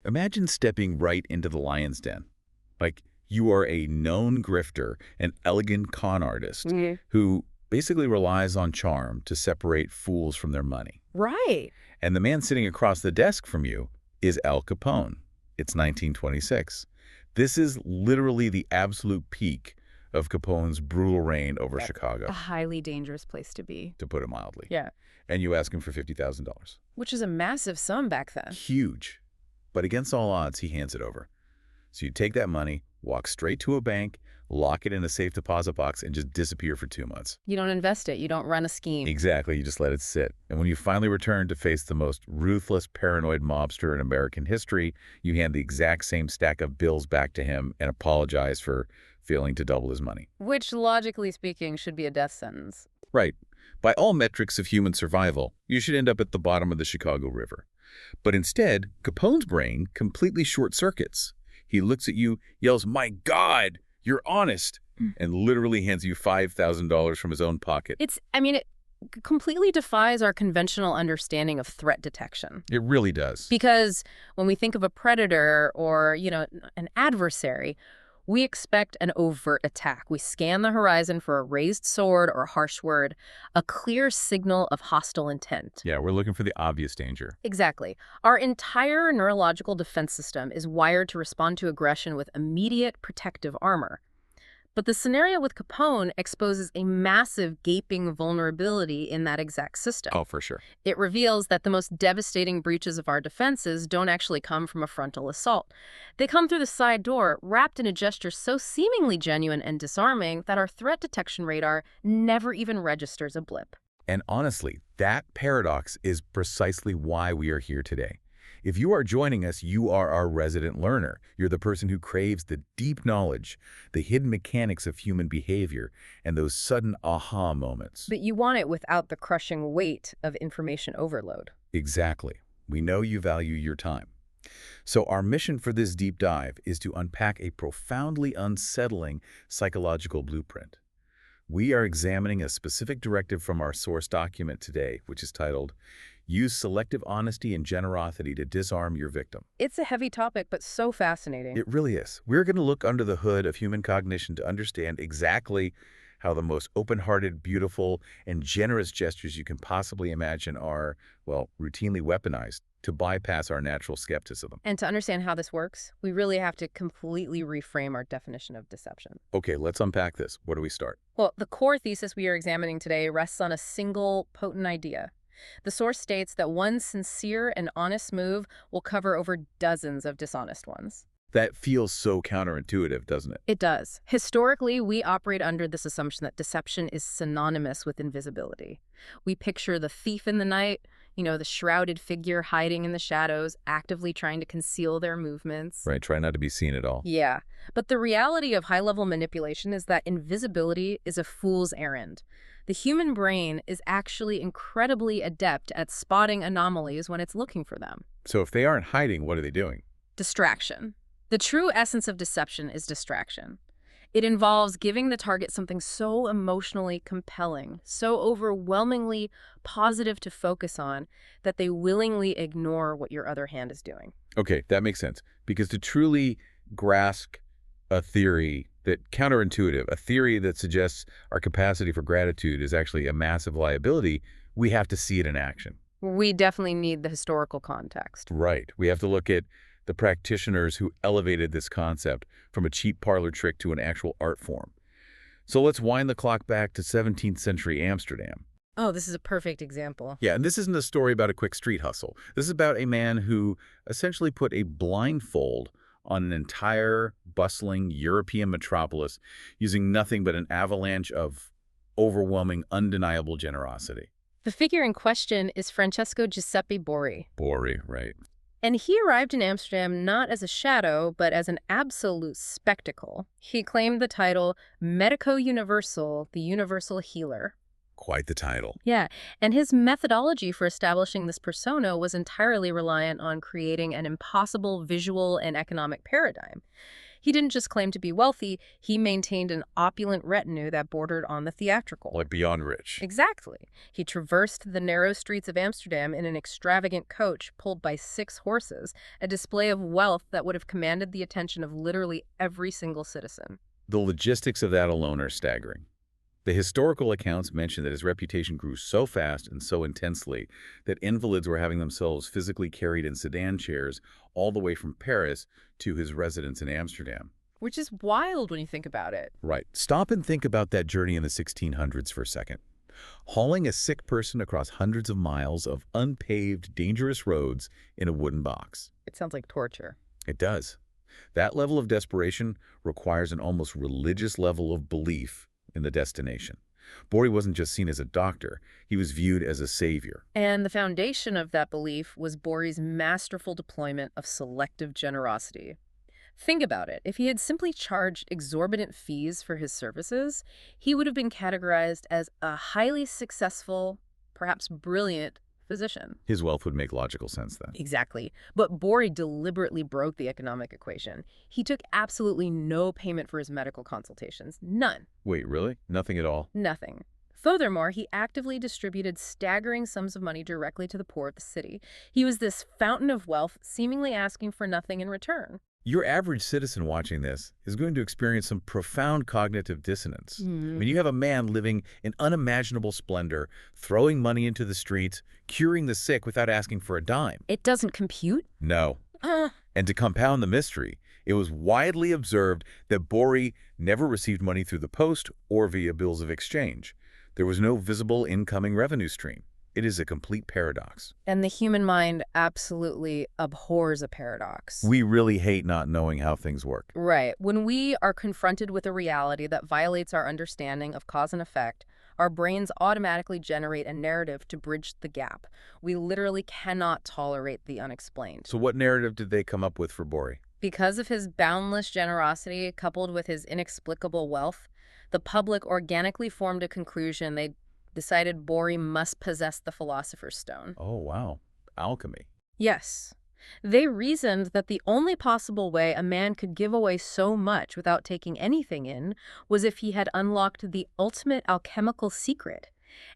Imagine stepping right into the lion's den. Like, you are a known grifter, an elegant con artist who basically relies on charm to separate fools from their money. Right. And the man sitting across the desk from you is Al Capone. It's 1926. This is literally the absolute peak of Capone's brutal reign over Chicago. A highly dangerous place to be. To put it mildly. Yeah. And you ask him for $50,000. Which is a massive sum back then. Huge. But against all odds, he hands it over. So you take that money, walk straight to a bank, lock it in a safe deposit box, and just disappear for 2 months. You don't invest it. You don't run a scheme. Exactly. You just let it sit. And when you finally return to face the most ruthless, paranoid mobster in American history, you hand the exact same stack of bills back to him and apologize for failing to double his money. Which, logically speaking, should be a death sentence. Right. By all metrics of human survival, you should end up at the bottom of the Chicago River. But instead, Capone's brain completely short-circuits. He looks at you, yells, "My God, you're honest," and literally hands you $5,000 from his own pocket. It completely defies our conventional understanding of threat detection. It really does. Because when we think of a predator or, an adversary, we expect an overt attack. We scan the horizon for a raised sword or a harsh word, a clear signal of hostile intent. Yeah, we're looking for the obvious danger. Exactly. Our entire neurological defense system is wired to respond to aggression with immediate protective armor. But the scenario with Capone exposes a massive gaping vulnerability in that exact system. Oh, for sure. It reveals that the most devastating breaches of our defenses don't actually come from a frontal assault. They come through the side door, wrapped in a gesture so seemingly genuine and disarming that our threat detection radar never even registers a blip. And honestly, that paradox is precisely why we are here today. If you are joining us, you are our resident learner. You're the person who craves the deep knowledge, the hidden mechanics of human behavior, and those sudden aha moments. But you want it without the crushing weight of information overload. Exactly. We know you value your time. So our mission for this deep dive is to unpack a profoundly unsettling psychological blueprint. We are examining a specific directive from our source document today, which is titled, "Use selective honesty and generosity to disarm your victim." It's a heavy topic, but so fascinating. It really is. We're going to look under the hood of human cognition to understand exactly how the most open-hearted, beautiful, and generous gestures you can possibly imagine are, well, routinely weaponized to bypass our natural skepticism. And to understand how this works, we really have to completely reframe our definition of deception. Okay, let's unpack this. Where do we start? Well, the core thesis we are examining today rests on a single potent idea. The source states that one sincere and honest move will cover over dozens of dishonest ones. That feels so counterintuitive, doesn't it? It does. Historically, we operate under this assumption that deception is synonymous with invisibility. We picture the thief in the night, the shrouded figure hiding in the shadows, actively trying to conceal their movements. Right, try not to be seen at all. Yeah, but the reality of high-level manipulation is that invisibility is a fool's errand. The human brain is actually incredibly adept at spotting anomalies when it's looking for them. So if they aren't hiding, what are they doing? Distraction. The true essence of deception is distraction. It involves giving the target something so emotionally compelling, so overwhelmingly positive to focus on, that they willingly ignore what your other hand is doing. Okay, that makes sense. Because to truly grasp a theory counterintuitive, a theory that suggests our capacity for gratitude is actually a massive liability, we have to see it in action. We definitely need the historical context. Right. We have to look at the practitioners who elevated this concept from a cheap parlor trick to an actual art form. So let's wind the clock back to 17th century Amsterdam. Oh, this is a perfect example. Yeah, and this isn't a story about a quick street hustle. This is about a man who essentially put a blindfold on an entire bustling European metropolis using nothing but an avalanche of overwhelming, undeniable generosity. The figure in question is Francesco Giuseppe Borri. Borri, right. And he arrived in Amsterdam not as a shadow, but as an absolute spectacle. He claimed the title Medico Universal, the Universal Healer. Quite the title. Yeah, and his methodology for establishing this persona was entirely reliant on creating an impossible visual and economic paradigm. He didn't just claim to be wealthy, he maintained an opulent retinue that bordered on the theatrical. Like beyond rich. Exactly. He traversed the narrow streets of Amsterdam in an extravagant coach pulled by 6 horses, a display of wealth that would have commanded the attention of literally every single citizen. The logistics of that alone are staggering. The historical accounts mention that his reputation grew so fast and so intensely that invalids were having themselves physically carried in sedan chairs all the way from Paris to his residence in Amsterdam. Which is wild when you think about it. Right. Stop and think about that journey in the 1600s for a second. Hauling a sick person across hundreds of miles of unpaved, dangerous roads in a wooden box. It sounds like torture. It does. That level of desperation requires an almost religious level of belief in the destination. Bori wasn't just seen as a doctor, he was viewed as a savior. And the foundation of that belief was Bori's masterful deployment of selective generosity. Think about it. If he had simply charged exorbitant fees for his services, he would have been categorized as a highly successful, perhaps brilliant physician. His wealth would make logical sense then. Exactly. But Bori deliberately broke the economic equation. He took absolutely no payment for his medical consultations. None. Wait, really? Nothing at all? Nothing. Furthermore, he actively distributed staggering sums of money directly to the poor of the city. He was this fountain of wealth, seemingly asking for nothing in return. Your average citizen watching this is going to experience some profound cognitive dissonance. I mean, you have a man living in unimaginable splendor, throwing money into the streets, curing the sick without asking for a dime. It doesn't compute? No. And to compound the mystery, it was widely observed that Bori never received money through the post or via bills of exchange. There was no visible incoming revenue stream. It is a complete paradox. And the human mind absolutely abhors a paradox. We really hate not knowing how things work. Right. When we are confronted with a reality that violates our understanding of cause and effect, our brains automatically generate a narrative to bridge the gap. We literally cannot tolerate the unexplained. So what narrative did they come up with for Bori? Because of his boundless generosity coupled with his inexplicable wealth, the public organically formed a conclusion. They decided Bori must possess the Philosopher's Stone. Oh, wow. Alchemy. Yes. They reasoned that the only possible way a man could give away so much without taking anything in was if he had unlocked the ultimate alchemical secret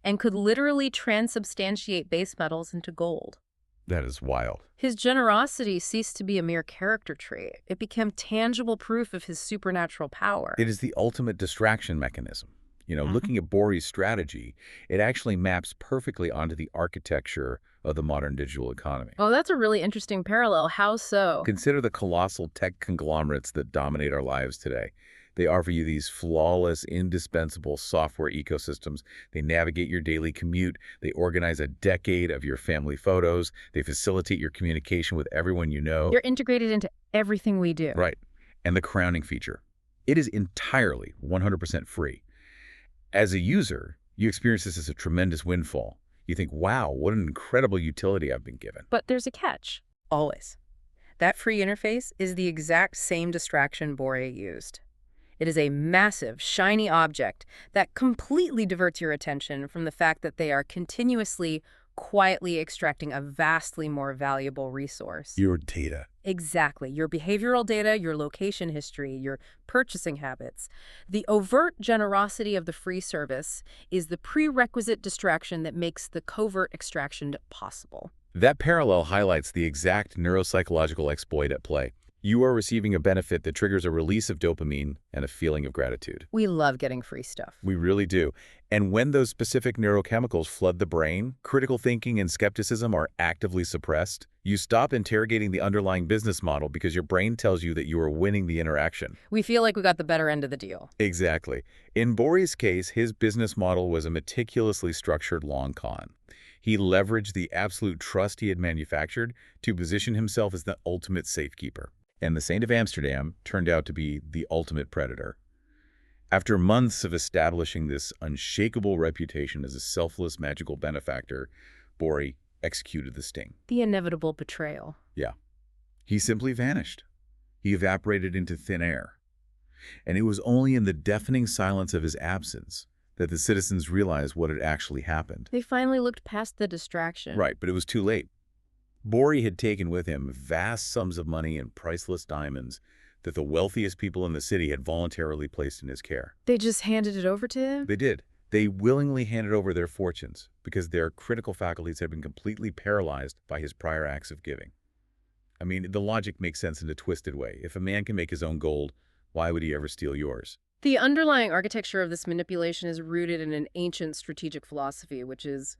and could literally transubstantiate base metals into gold. That is wild. His generosity ceased to be a mere character trait. It became tangible proof of his supernatural power. It is the ultimate distraction mechanism. Looking at Bori's strategy, it actually maps perfectly onto the architecture of the modern digital economy. Oh, that's a really interesting parallel. How so? Consider the colossal tech conglomerates that dominate our lives today. They offer you these flawless, indispensable software ecosystems. They navigate your daily commute. They organize a decade of your family photos. They facilitate your communication with everyone you know. They're integrated into everything we do. Right. And the crowning feature. It is entirely 100% free. As a user, you experience this as a tremendous windfall. You think, wow, what an incredible utility I've been given. But there's a catch. Always. That free interface is the exact same distraction Bori used. It is a massive, shiny object that completely diverts your attention from the fact that they are continuously, quietly extracting a vastly more valuable resource. Your data. Exactly. Your behavioral data, your location history, your purchasing habits. The overt generosity of the free service is the prerequisite distraction that makes the covert extraction possible. That parallel highlights the exact neuropsychological exploit at play. You are receiving a benefit that triggers a release of dopamine and a feeling of gratitude. We love getting free stuff. We really do. And when those specific neurochemicals flood the brain, critical thinking and skepticism are actively suppressed. You stop interrogating the underlying business model because your brain tells you that you are winning the interaction. We feel like we got the better end of the deal. Exactly. In Bori's case, his business model was a meticulously structured long con. He leveraged the absolute trust he had manufactured to position himself as the ultimate safekeeper. And the Saint of Amsterdam turned out to be the ultimate predator. After months of establishing this unshakable reputation as a selfless magical benefactor, Bori executed the sting. The inevitable betrayal. Yeah. He simply vanished. He evaporated into thin air. And it was only in the deafening silence of his absence that the citizens realized what had actually happened. They finally looked past the distraction. Right, but it was too late. Bori had taken with him vast sums of money and priceless diamonds that the wealthiest people in the city had voluntarily placed in his care. They just handed it over to him? They did. They willingly handed over their fortunes because their critical faculties had been completely paralyzed by his prior acts of giving. I mean, the logic makes sense in a twisted way. If a man can make his own gold, why would he ever steal yours? The underlying architecture of this manipulation is rooted in an ancient strategic philosophy, which is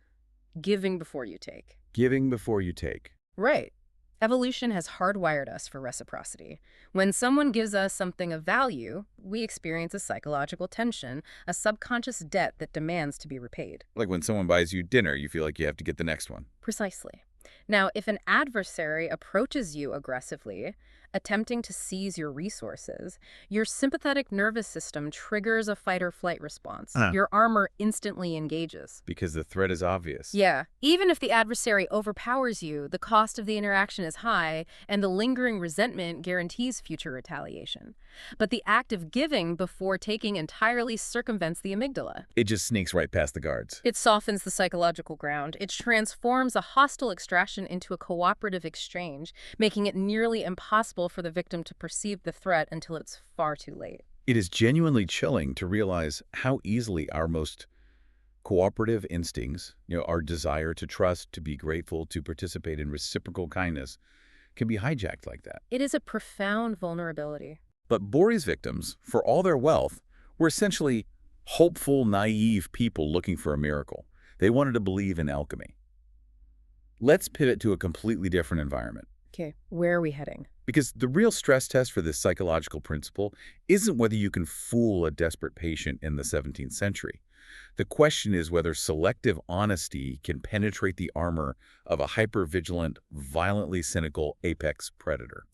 giving before you take. Giving before you take. Right. Evolution has hardwired us for reciprocity. When someone gives us something of value, we experience a psychological tension, a subconscious debt that demands to be repaid. Like when someone buys you dinner, you feel like you have to get the next one. Precisely. Now, if an adversary approaches you aggressively, attempting to seize your resources, your sympathetic nervous system triggers a fight-or-flight response. Your armor instantly engages. Because the threat is obvious. Yeah. Even if the adversary overpowers you, the cost of the interaction is high, and the lingering resentment guarantees future retaliation. But the act of giving before taking entirely circumvents the amygdala. It just sneaks right past the guards. It softens the psychological ground. It transforms a hostile extraction into a cooperative exchange, making it nearly impossible for the victim to perceive the threat until it's far too late. It is genuinely chilling to realize how easily our most cooperative instincts, our desire to trust, to be grateful, to participate in reciprocal kindness, can be hijacked like that. It is a profound vulnerability. But Bori's victims, for all their wealth, were essentially hopeful, naive people looking for a miracle. They wanted to believe in alchemy. Let's pivot to a completely different environment. Okay, where are we heading? Because the real stress test for this psychological principle isn't whether you can fool a desperate patient in the 17th century. The question is whether selective honesty can penetrate the armor of a hyper-vigilant, violently cynical apex predator.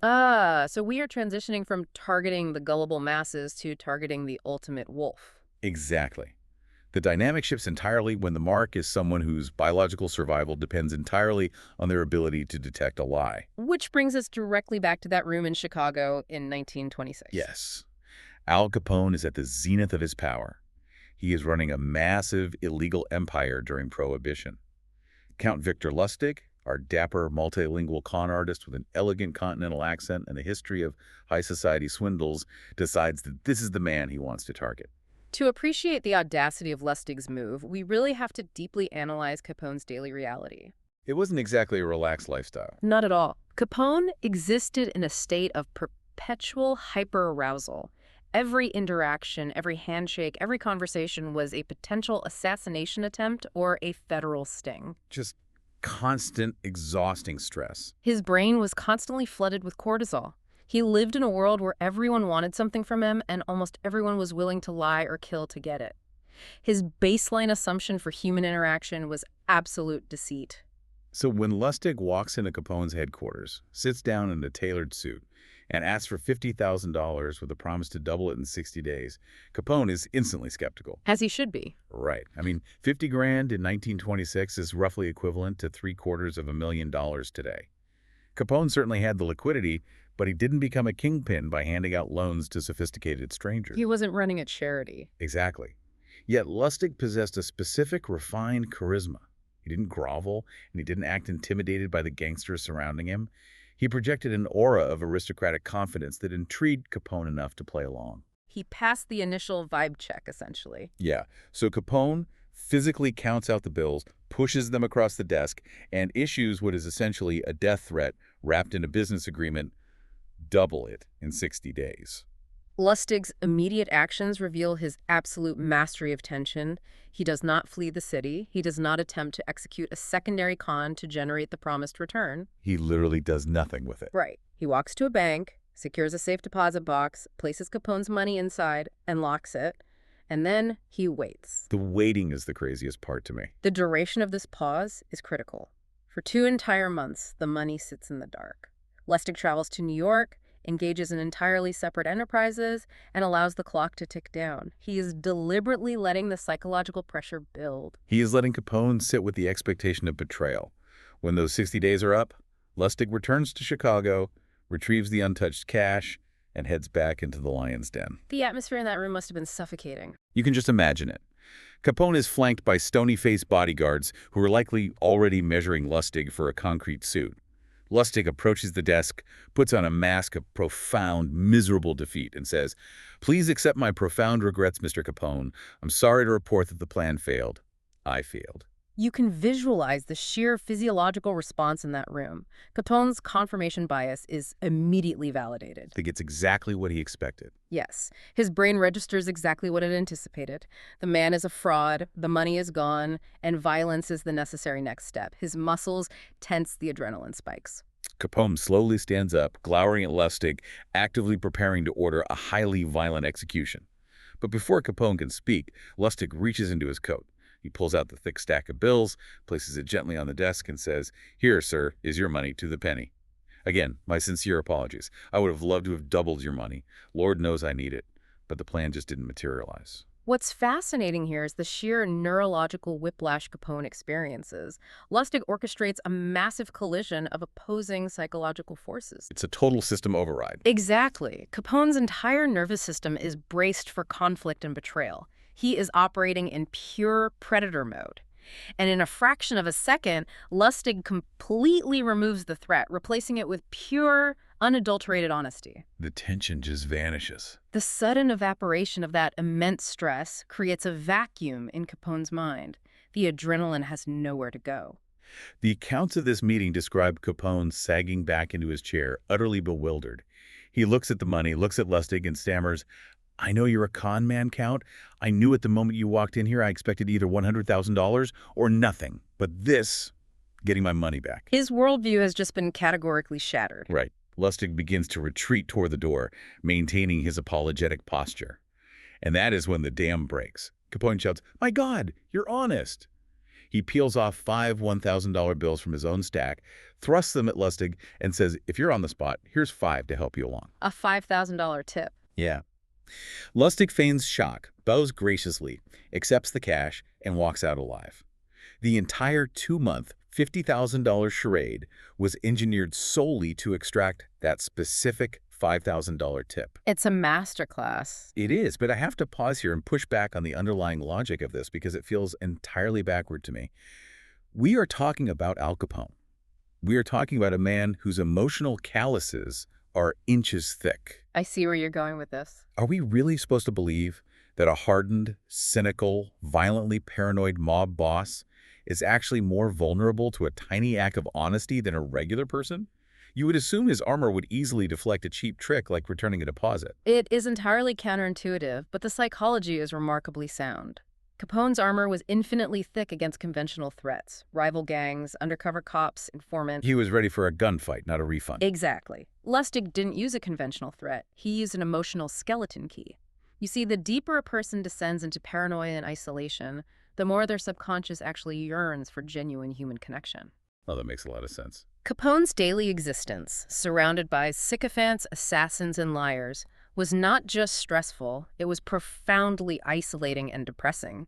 So we are transitioning from targeting the gullible masses to targeting the ultimate wolf. Exactly. The dynamic shifts entirely when the mark is someone whose biological survival depends entirely on their ability to detect a lie. Which brings us directly back to that room in Chicago in 1926. Yes. Al Capone is at the zenith of his power. He is running a massive illegal empire during Prohibition. Count Victor Lustig, our dapper multilingual con artist with an elegant continental accent and a history of high society swindles, decides that this is the man he wants to target. To appreciate the audacity of Lustig's move, we really have to deeply analyze Capone's daily reality. It wasn't exactly a relaxed lifestyle. Not at all. Capone existed in a state of perpetual hyper-arousal. Every interaction, every handshake, every conversation was a potential assassination attempt or a federal sting. Just constant, exhausting stress. His brain was constantly flooded with cortisol. He lived in a world where everyone wanted something from him and almost everyone was willing to lie or kill to get it. His baseline assumption for human interaction was absolute deceit. So when Lustig walks into Capone's headquarters, sits down in a tailored suit, and asks for $50,000 with a promise to double it in 60 days, Capone is instantly skeptical. As he should be. Right. I mean, 50 grand in 1926 is roughly equivalent to $750,000 today. Capone certainly had the liquidity, but he didn't become a kingpin by handing out loans to sophisticated strangers. He wasn't running a charity. Exactly. Yet Lustig possessed a specific, refined charisma. He didn't grovel, and he didn't act intimidated by the gangsters surrounding him. He projected an aura of aristocratic confidence that intrigued Capone enough to play along. He passed the initial vibe check, essentially. Yeah, so Capone physically counts out the bills, pushes them across the desk, and issues what is essentially a death threat wrapped in a business agreement, double it in 60 days. Lustig's immediate actions reveal his absolute mastery of tension. He does not flee the city. He does not attempt to execute a secondary con to generate the promised return. He literally does nothing with it. Right. He walks to a bank, secures a safe deposit box, places Capone's money inside, and locks it. And then he waits. The waiting is the craziest part to me. The duration of this pause is critical. For 2 entire months, the money sits in the dark. Lustig travels to New York, engages in entirely separate enterprises, and allows the clock to tick down. He is deliberately letting the psychological pressure build. He is letting Capone sit with the expectation of betrayal. When those 60 days are up, Lustig returns to Chicago, retrieves the untouched cash, and heads back into the lion's den. The atmosphere in that room must have been suffocating. You can just imagine it. Capone is flanked by stony-faced bodyguards who are likely already measuring Lustig for a concrete suit. Lustig approaches the desk, puts on a mask of profound, miserable defeat, and says, "Please accept my profound regrets, Mr. Capone. I'm sorry to report that the plan failed. I failed." You can visualize the sheer physiological response in that room. Capone's confirmation bias is immediately validated. I think it's exactly what he expected. Yes, his brain registers exactly what it anticipated. The man is a fraud, the money is gone, and violence is the necessary next step. His muscles tense, the adrenaline spikes. Capone slowly stands up, glowering at Lustig, actively preparing to order a highly violent execution. But before Capone can speak, Lustig reaches into his coat. He pulls out the thick stack of bills, places it gently on the desk, and says, "Here, sir, is your money to the penny. Again, my sincere apologies. I would have loved to have doubled your money. Lord knows I need it. But the plan just didn't materialize." What's fascinating here is the sheer neurological whiplash Capone experiences. Lustig orchestrates a massive collision of opposing psychological forces. It's a total system override. Exactly. Capone's entire nervous system is braced for conflict and betrayal. He is operating in pure predator mode. And in a fraction of a second, Lustig completely removes the threat, replacing it with pure, unadulterated honesty. The tension just vanishes. The sudden evaporation of that immense stress creates a vacuum in Capone's mind. The adrenaline has nowhere to go. The accounts of this meeting describe Capone sagging back into his chair, utterly bewildered. He looks at the money, looks at Lustig, and stammers, "I know you're a con man, Count. I knew at the moment you walked in here I expected either $100,000 or nothing. But this, getting my money back." His worldview has just been categorically shattered. Right. Lustig begins to retreat toward the door, maintaining his apologetic posture. And that is when the dam breaks. Capone shouts, "My God, you're honest." He peels off 5 $1,000 bills from his own stack, thrusts them at Lustig, and says, "If you're on the spot, here's 5 to help you along." A $5,000 tip. Yeah. Lustig feigns shock, bows graciously, accepts the cash, and walks out alive. The entire 2-month, $50,000 charade was engineered solely to extract that specific $5,000 tip. It's a masterclass. It is, but I have to pause here and push back on the underlying logic of this because it feels entirely backward to me. We are talking about Al Capone. We are talking about a man whose emotional calluses are inches thick. I see where you're going with this. Are we really supposed to believe that a hardened, cynical, violently paranoid mob boss is actually more vulnerable to a tiny act of honesty than a regular person? You would assume his armor would easily deflect a cheap trick like returning a deposit. It is entirely counterintuitive, but the psychology is remarkably sound. Capone's armor was infinitely thick against conventional threats, rival gangs, undercover cops, informants. He was ready for a gunfight, not a refund. Exactly. Lustig didn't use a conventional threat. He used an emotional skeleton key. You see, the deeper a person descends into paranoia and isolation, the more their subconscious actually yearns for genuine human connection. Oh, that makes a lot of sense. Capone's daily existence, surrounded by sycophants, assassins, and liars, was not just stressful, it was profoundly isolating and depressing.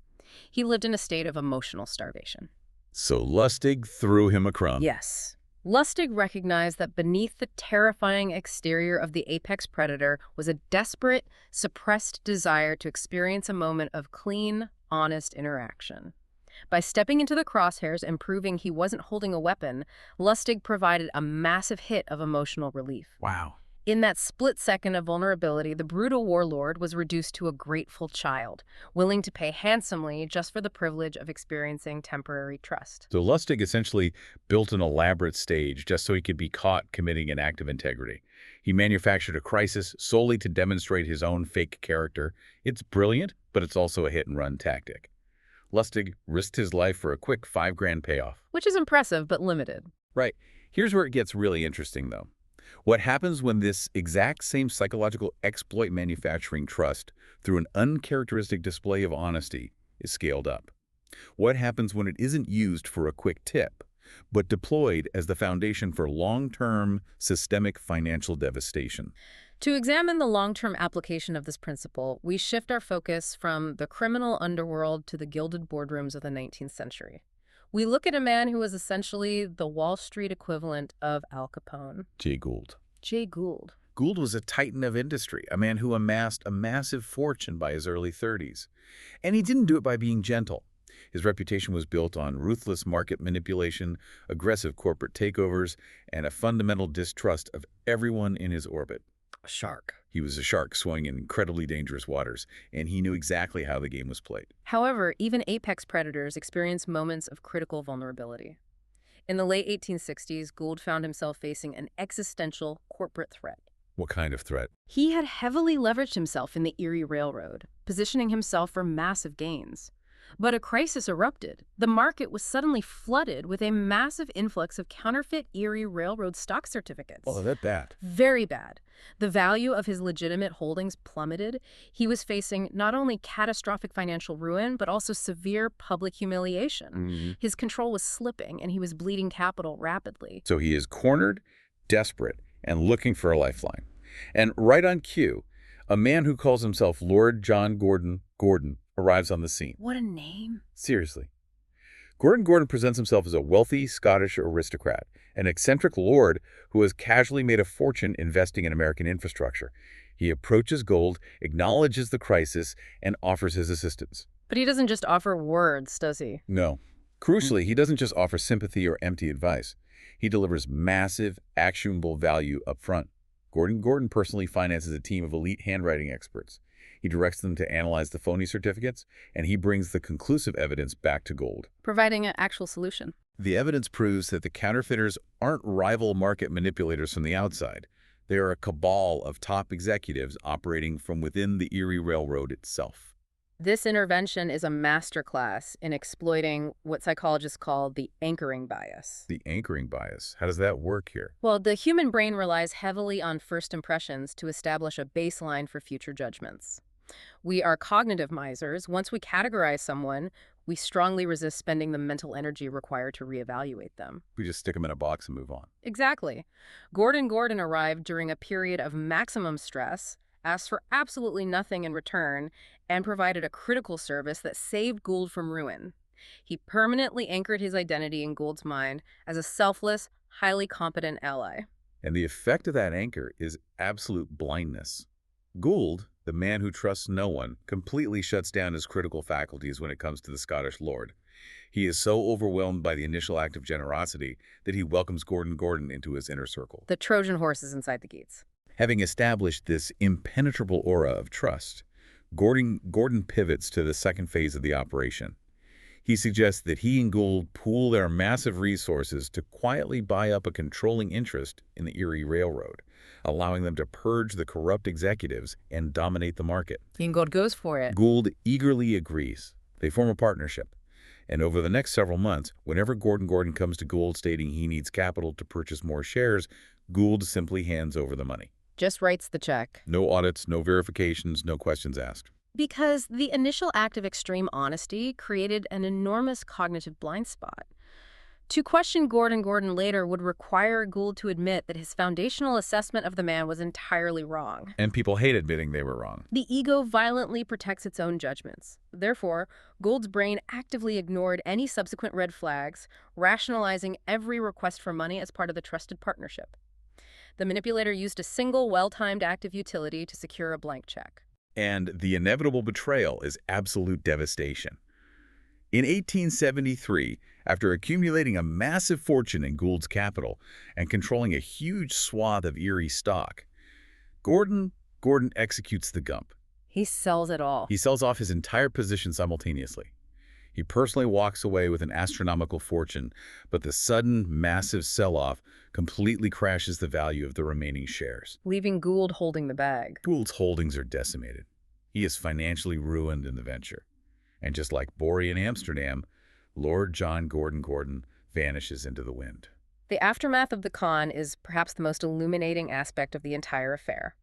He lived in a state of emotional starvation. So Lustig threw him a crumb. Yes. Lustig recognized that beneath the terrifying exterior of the apex predator was a desperate, suppressed desire to experience a moment of clean, honest interaction. By stepping into the crosshairs and proving he wasn't holding a weapon, Lustig provided a massive hit of emotional relief. Wow. In that split second of vulnerability, the brutal warlord was reduced to a grateful child, willing to pay handsomely just for the privilege of experiencing temporary trust. So Lustig essentially built an elaborate stage just so he could be caught committing an act of integrity. He manufactured a crisis solely to demonstrate his own fake character. It's brilliant, but it's also a hit-and-run tactic. Lustig risked his life for a quick $5,000 payoff. Which is impressive, but limited. Right. Here's where it gets really interesting, though. What happens when this exact same psychological exploit manufacturing trust through an uncharacteristic display of honesty is scaled up? What happens when it isn't used for a quick tip, but deployed as the foundation for long-term systemic financial devastation? To examine the long-term application of this principle, we shift our focus from the criminal underworld to the gilded boardrooms of the 19th century. We look at a man who was essentially the Wall Street equivalent of Al Capone. Jay Gould. Jay Gould. Gould was a titan of industry, a man who amassed a massive fortune by his early 30s. And he didn't do it by being gentle. His reputation was built on ruthless market manipulation, aggressive corporate takeovers, and a fundamental distrust of everyone in his orbit. A shark. He was a shark swimming in incredibly dangerous waters, and he knew exactly how the game was played. However, even apex predators experience moments of critical vulnerability. In the late 1860s, Gould found himself facing an existential corporate threat. What kind of threat? He had heavily leveraged himself in the Erie Railroad, positioning himself for massive gains. But a crisis erupted. The market was suddenly flooded with a massive influx of counterfeit Erie Railroad stock certificates. Oh, that bad. Very bad. The value of his legitimate holdings plummeted. He was facing not only catastrophic financial ruin, but also severe public humiliation. His control was slipping, and he was bleeding capital rapidly. So he is cornered, desperate, and looking for a lifeline. And right on cue, a man who calls himself Lord John Gordon arrives on the scene. What a name. Seriously. Gordon presents himself as a wealthy Scottish aristocrat, an eccentric lord who has casually made a fortune investing in American infrastructure. He approaches Gould, acknowledges the crisis, and offers his assistance. But he doesn't just offer words, does he? No. Crucially, he doesn't just offer sympathy or empty advice. He delivers massive, actionable value up front. Gordon personally finances a team of elite handwriting experts. He directs them to analyze the phony certificates, and he brings the conclusive evidence back to Gould, Providing an actual solution. The evidence proves that the counterfeiters aren't rival market manipulators from the outside. They are a cabal of top executives operating from within the Erie Railroad itself. This intervention is a masterclass in exploiting what psychologists call the anchoring bias. The anchoring bias. How does that work here? Well, the human brain relies heavily on first impressions to establish a baseline for future judgments. We are cognitive misers. Once we categorize someone, we strongly resist spending the mental energy required to reevaluate them. We just stick them in a box and move on. Exactly. Gordon arrived during a period of maximum stress, asked for absolutely nothing in return, and provided a critical service that saved Gould from ruin. He permanently anchored his identity in Gould's mind as a selfless, highly competent ally. And the effect of that anchor is absolute blindness. Gould, the man who trusts no one, completely shuts down his critical faculties when it comes to the Scottish lord. He is so overwhelmed by the initial act of generosity that he welcomes Gordon into his inner circle. The Trojan horse is inside the gates. Having established this impenetrable aura of trust, Gordon pivots to the second phase of the operation. He suggests that he and Gould pool their massive resources to quietly buy up a controlling interest in the Erie Railroad, allowing them to purge the corrupt executives and dominate the market. And Gould goes for it. Gould eagerly agrees. They form a partnership. And over the next several months, whenever Gordon comes to Gould stating he needs capital to purchase more shares, Gould simply hands over the money. Just writes the check. No audits, no verifications, no questions asked. Because the initial act of extreme honesty created an enormous cognitive blind spot. To question Gordon later would require Gould to admit that his foundational assessment of the man was entirely wrong. And people hate admitting they were wrong. The ego violently protects its own judgments. Therefore, Gould's brain actively ignored any subsequent red flags, rationalizing every request for money as part of the trusted partnership. The manipulator used a single well-timed act of utility to secure a blank check. And the inevitable betrayal is absolute devastation. In 1873, after accumulating a massive fortune in Gould's capital and controlling a huge swath of Erie stock, Gordon executes the gump. He sells it all. He sells off his entire position simultaneously. He personally walks away with an astronomical fortune, but the sudden, massive sell-off completely crashes the value of the remaining shares, leaving Gould holding the bag. Gould's holdings are decimated. He is financially ruined in the venture. And just like Borey in Amsterdam, Lord John Gordon vanishes into the wind. The aftermath of the con is perhaps the most illuminating aspect of the entire affair.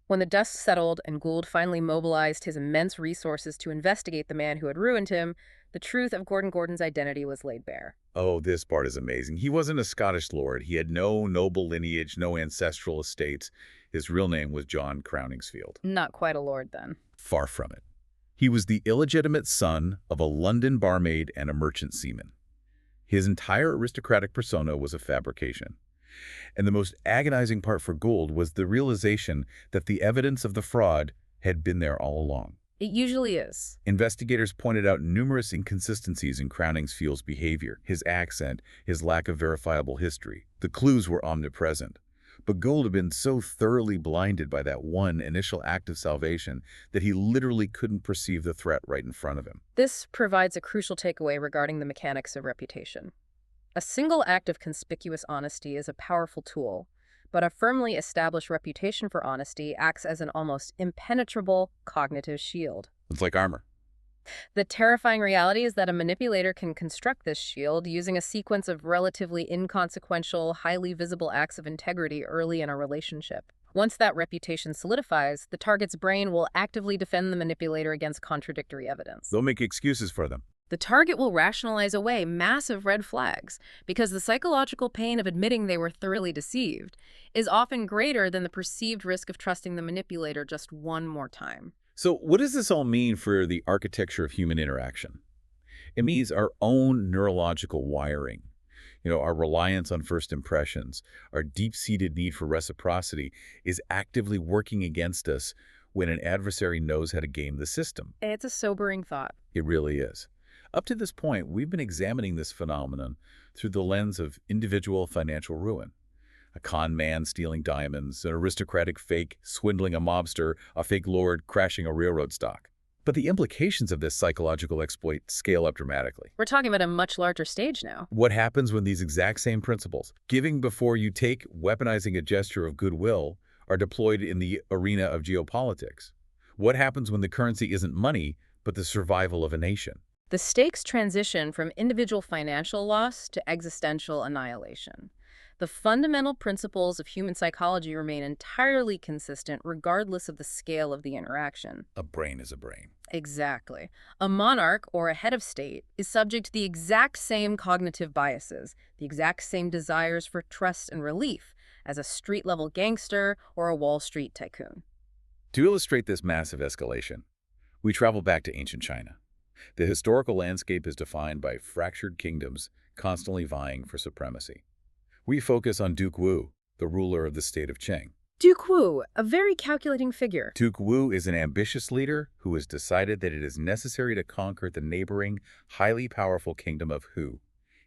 When the dust settled and Gould finally mobilized his immense resources to investigate the man who had ruined him, the truth of Gordon's identity was laid bare. Oh, this part is amazing. He wasn't a Scottish lord. He had no noble lineage, no ancestral estates. His real name was John Crowningsfield. Not quite a lord, then. Far from it. He was the illegitimate son of a London barmaid and a merchant seaman. His entire aristocratic persona was a fabrication. And the most agonizing part for Gould was the realization that the evidence of the fraud had been there all along. It usually is. Investigators pointed out numerous inconsistencies in Crowning's behavior, his accent, his lack of verifiable history. The clues were omnipresent. But Gould had been so thoroughly blinded by that one initial act of salvation that he literally couldn't perceive the threat right in front of him. This provides a crucial takeaway regarding the mechanics of reputation. A single act of conspicuous honesty is a powerful tool, but a firmly established reputation for honesty acts as an almost impenetrable cognitive shield. It's like armor. The terrifying reality is that a manipulator can construct this shield using a sequence of relatively inconsequential, highly visible acts of integrity early in a relationship. Once that reputation solidifies, the target's brain will actively defend the manipulator against contradictory evidence. They'll make excuses for them. The target will rationalize away massive red flags because the psychological pain of admitting they were thoroughly deceived is often greater than the perceived risk of trusting the manipulator just one more time. So what does this all mean for the architecture of human interaction? It means our own neurological wiring. Our reliance on first impressions, our deep-seated need for reciprocity is actively working against us when an adversary knows how to game the system. It's a sobering thought. It really is. Up to this point, we've been examining this phenomenon through the lens of individual financial ruin. A con man stealing diamonds, an aristocratic fake swindling a mobster, a fake lord crashing a railroad stock. But the implications of this psychological exploit scale up dramatically. We're talking about a much larger stage now. What happens when these exact same principles, giving before you take, weaponizing a gesture of goodwill, are deployed in the arena of geopolitics? What happens when the currency isn't money, but the survival of a nation? The stakes transition from individual financial loss to existential annihilation. The fundamental principles of human psychology remain entirely consistent regardless of the scale of the interaction. A brain is a brain. Exactly. A monarch or a head of state is subject to the exact same cognitive biases, the exact same desires for trust and relief as a street-level gangster or a Wall Street tycoon. To illustrate this massive escalation, we travel back to ancient China. The historical landscape is defined by fractured kingdoms constantly vying for supremacy. We focus on Duke Wu, the ruler of the state of Qing. Duke Wu, a very calculating figure. Duke Wu is an ambitious leader who has decided that it is necessary to conquer the neighboring, highly powerful kingdom of Hu.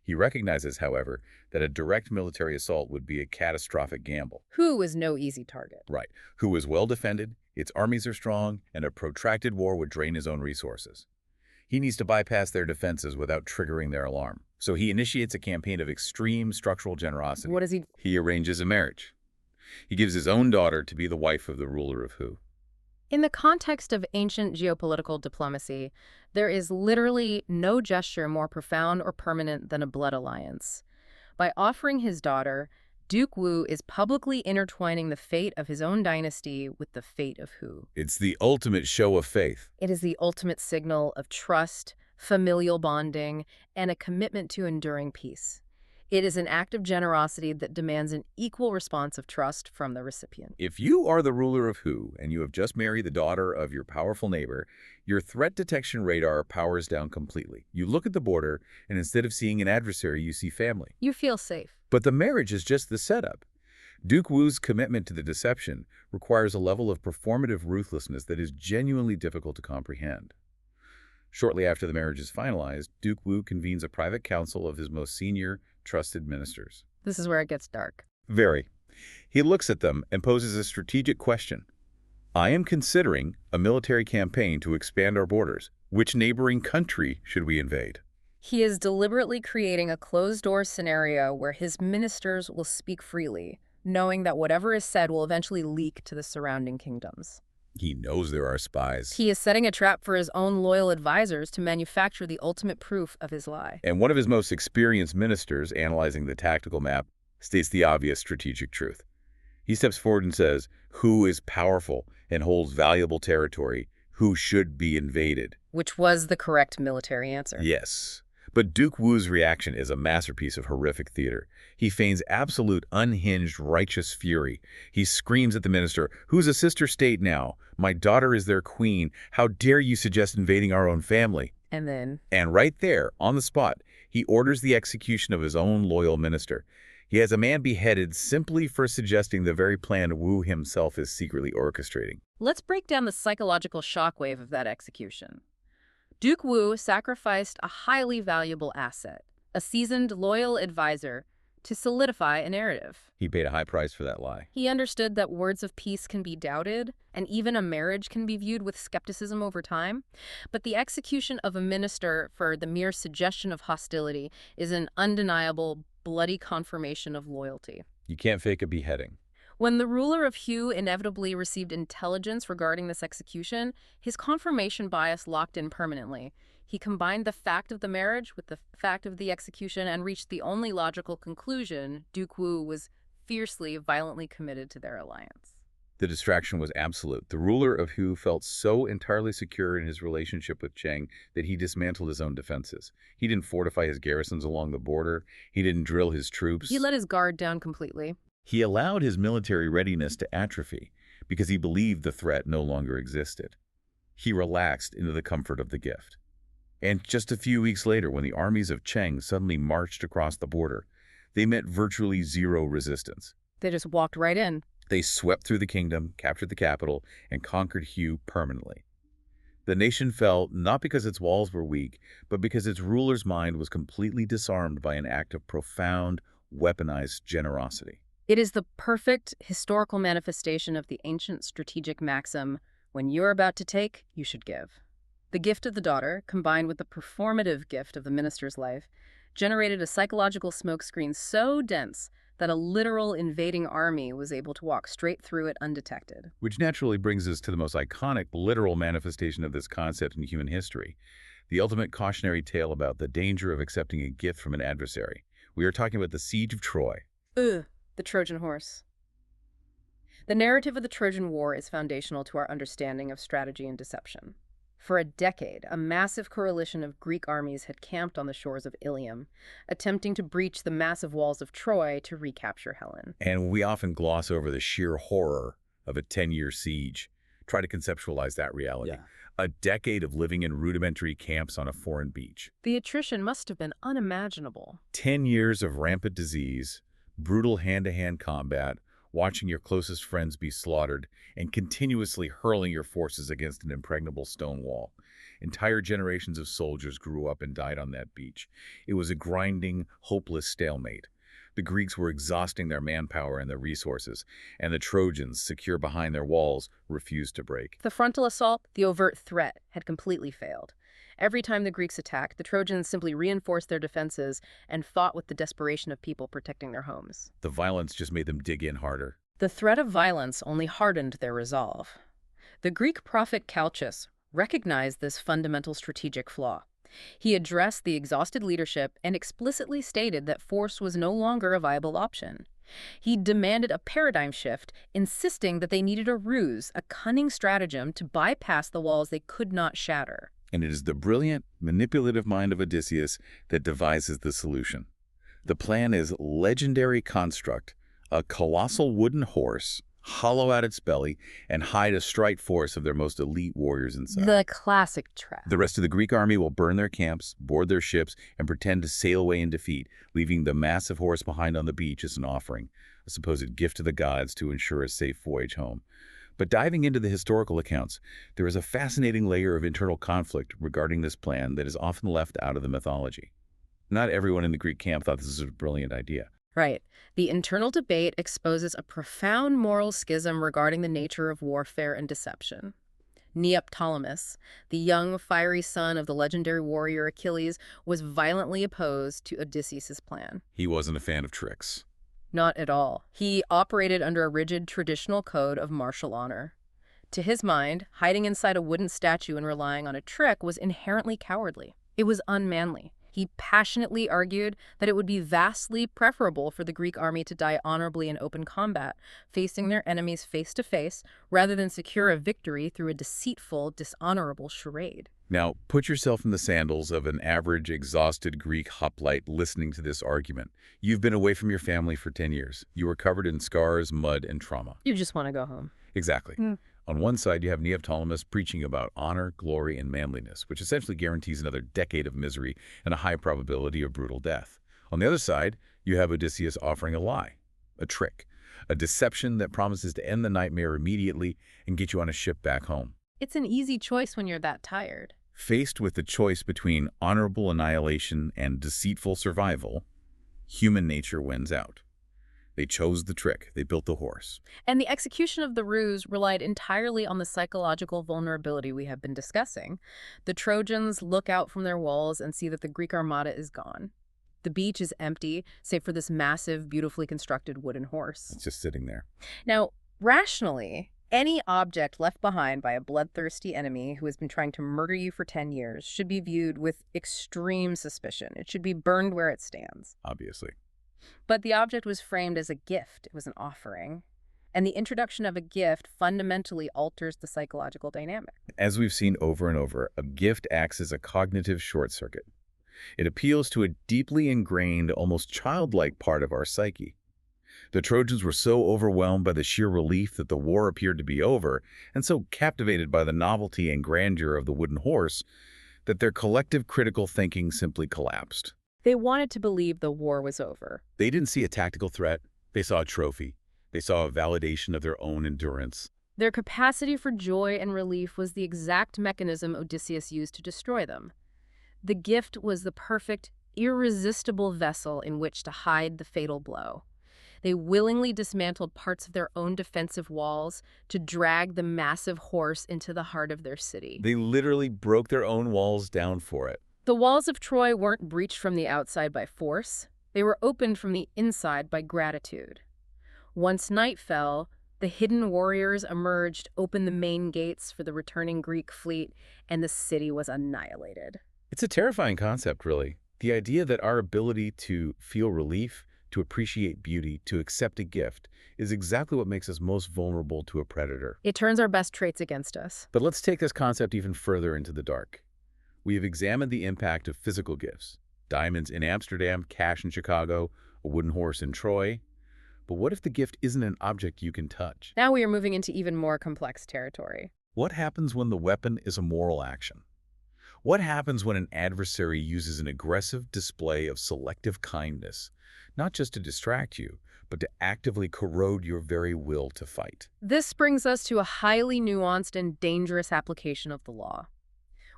He recognizes, however, that a direct military assault would be a catastrophic gamble. Hu is no easy target. Right. Hu is well defended, its armies are strong, and a protracted war would drain his own resources. He needs to bypass their defenses without triggering their alarm. So he initiates a campaign of extreme structural generosity. What does he? He arranges a marriage. He gives his own daughter to be the wife of the ruler of Hu. In the context of ancient geopolitical diplomacy, there is literally no gesture more profound or permanent than a blood alliance. By offering his daughter, Duke Wu is publicly intertwining the fate of his own dynasty with the fate of Hu. It's the ultimate show of faith. It is the ultimate signal of trust, familial bonding, and a commitment to enduring peace. It is an act of generosity that demands an equal response of trust from the recipient. If you are the ruler of Hu and you have just married the daughter of your powerful neighbor, your threat detection radar powers down completely. You look at the border, and instead of seeing an adversary, you see family. You feel safe. But the marriage is just the setup. Duke Wu's commitment to the deception requires a level of performative ruthlessness that is genuinely difficult to comprehend. Shortly after the marriage is finalized, Duke Wu convenes a private council of his most senior, trusted ministers. This is where it gets dark. Very. He looks at them and poses a strategic question. I am considering a military campaign to expand our borders. Which neighboring country should we invade? He is deliberately creating a closed-door scenario where his ministers will speak freely, knowing that whatever is said will eventually leak to the surrounding kingdoms. He knows there are spies. He is setting a trap for his own loyal advisors to manufacture the ultimate proof of his lie. And one of his most experienced ministers, analyzing the tactical map, states the obvious strategic truth. He steps forward and says, Hu is powerful and holds valuable territory. Hu should be invaded. Which was the correct military answer. Yes. But Duke Wu's reaction is a masterpiece of horrific theater. He feigns absolute unhinged righteous fury. He screams at the minister, "Who's a sister state now? My daughter is their queen. How dare you suggest invading our own family?" And right there, on the spot, he orders the execution of his own loyal minister. He has a man beheaded simply for suggesting the very plan Wu himself is secretly orchestrating. Let's break down the psychological shockwave of that execution. Duke Wu sacrificed a highly valuable asset, a seasoned, loyal advisor, to solidify a narrative. He paid a high price for that lie. He understood that words of peace can be doubted, and even a marriage can be viewed with skepticism over time. But the execution of a minister for the mere suggestion of hostility is an undeniable, bloody confirmation of loyalty. You can't fake a beheading. When the ruler of Hu inevitably received intelligence regarding this execution, his confirmation bias locked in permanently. He combined the fact of the marriage with the fact of the execution and reached the only logical conclusion: Duke Wu was fiercely, violently committed to their alliance. The distraction was absolute. The ruler of Hu felt so entirely secure in his relationship with Cheng that he dismantled his own defenses. He didn't fortify his garrisons along the border. He didn't drill his troops. He let his guard down completely. He allowed his military readiness to atrophy because he believed the threat no longer existed. He relaxed into the comfort of the gift. And just a few weeks later, when the armies of Cheng suddenly marched across the border, they met virtually zero resistance. They just walked right in. They swept through the kingdom, captured the capital, and conquered Hu permanently. The nation fell not because its walls were weak, but because its ruler's mind was completely disarmed by an act of profound, weaponized generosity. It is the perfect historical manifestation of the ancient strategic maxim, when you're about to take, you should give. The gift of the daughter, combined with the performative gift of the minister's life, generated a psychological smokescreen so dense that a literal invading army was able to walk straight through it undetected. Which naturally brings us to the most iconic literal manifestation of this concept in human history, the ultimate cautionary tale about the danger of accepting a gift from an adversary. We are talking about the Siege of Troy. The Trojan horse. The narrative of the Trojan War is foundational to our understanding of strategy and deception. For a decade, a massive coalition of Greek armies had camped on the shores of Ilium, attempting to breach the massive walls of Troy to recapture Helen. And we often gloss over the sheer horror of a 10-year siege. Try to conceptualize that reality. Yeah. A decade of living in rudimentary camps on a foreign beach. The attrition must have been unimaginable. 10 years of rampant disease, brutal hand-to-hand combat, watching your closest friends be slaughtered, and continuously hurling your forces against an impregnable stone wall. Entire generations of soldiers grew up and died on that beach. It was a grinding, hopeless stalemate. The Greeks were exhausting their manpower and their resources, and the Trojans, secure behind their walls, refused to break. The frontal assault, the overt threat, had completely failed. Every time the Greeks attacked, the Trojans simply reinforced their defenses and fought with the desperation of people protecting their homes. The violence just made them dig in harder. The threat of violence only hardened their resolve. The Greek prophet Calchas recognized this fundamental strategic flaw. He addressed the exhausted leadership and explicitly stated that force was no longer a viable option. He demanded a paradigm shift, insisting that they needed a ruse, a cunning stratagem to bypass the walls they could not shatter. And it is the brilliant, manipulative mind of Odysseus that devises the solution. The plan is legendary construct, a colossal wooden horse, hollow out its belly, and hide a strike force of their most elite warriors inside. The classic trap. The rest of the Greek army will burn their camps, board their ships, and pretend to sail away in defeat, leaving the massive horse behind on the beach as an offering, a supposed gift to the gods to ensure a safe voyage home. But diving into the historical accounts, there is a fascinating layer of internal conflict regarding this plan that is often left out of the mythology. Not everyone in the Greek camp thought this was a brilliant idea. Right. The internal debate exposes a profound moral schism regarding the nature of warfare and deception. Neoptolemus, the young, fiery son of the legendary warrior Achilles, was violently opposed to Odysseus' plan. He wasn't a fan of tricks. Not at all. He operated under a rigid traditional code of martial honor. To his mind, hiding inside a wooden statue and relying on a trick was inherently cowardly. It was unmanly. He passionately argued that it would be vastly preferable for the Greek army to die honorably in open combat, facing their enemies face to face, rather than secure a victory through a deceitful, dishonorable charade. Now, put yourself in the sandals of an average, exhausted Greek hoplite listening to this argument. You've been away from your family for 10 years. You are covered in scars, mud, and trauma. You just want to go home. Exactly. On one side, you have Neoptolemus preaching about honor, glory, and manliness, which essentially guarantees another decade of misery and a high probability of brutal death. On the other side, You have Odysseus offering a lie, a trick, a deception that promises to end the nightmare immediately and get you on a ship back home. It's an easy choice when you're that tired. Faced with the choice between honorable annihilation and deceitful survival, human nature wins out. They chose the trick. They built the horse. And the execution of the ruse relied entirely on the psychological vulnerability we have been discussing. The Trojans look out from their walls and see that the Greek armada is gone. The beach is empty, save for this massive, beautifully constructed wooden horse. It's just sitting there. Now, rationally, any object left behind by a bloodthirsty enemy who has been trying to murder you for 10 years should be viewed with extreme suspicion. It should be burned where it stands. Obviously. But the object was framed as a gift. It was an offering. And the introduction of a gift fundamentally alters the psychological dynamic. As we've seen over and over, a gift acts as a cognitive short circuit. It appeals to a deeply ingrained, almost childlike part of our psyche. The Trojans were so overwhelmed by the sheer relief that the war appeared to be over, and so captivated by the novelty and grandeur of the wooden horse, that their collective critical thinking simply collapsed. They wanted to believe the war was over. They didn't see a tactical threat. They saw a trophy. They saw a validation of their own endurance. Their capacity for joy and relief was the exact mechanism Odysseus used to destroy them. The gift was the perfect, irresistible vessel in which to hide the fatal blow. They willingly dismantled parts of their own defensive walls to drag the massive horse into the heart of their city. They literally broke their own walls down for it. The walls of Troy weren't breached from the outside by force. They were opened from the inside by gratitude. Once night fell, the hidden warriors emerged, opened the main gates for the returning Greek fleet, and the city was annihilated. It's a terrifying concept, really. The idea that our ability to feel relief, to appreciate beauty, to accept a gift, is exactly what makes us most vulnerable to a predator. It turns our best traits against us. But let's take this concept even further into the dark. We have examined the impact of physical gifts. Diamonds in Amsterdam, cash in Chicago, a wooden horse in Troy. But what if the gift isn't an object you can touch? Now we are moving into even more complex territory. What happens when the weapon is a moral action? What happens when an adversary uses an aggressive display of selective kindness, not just to distract you, but to actively corrode your very will to fight? This brings us to a highly nuanced and dangerous application of the law.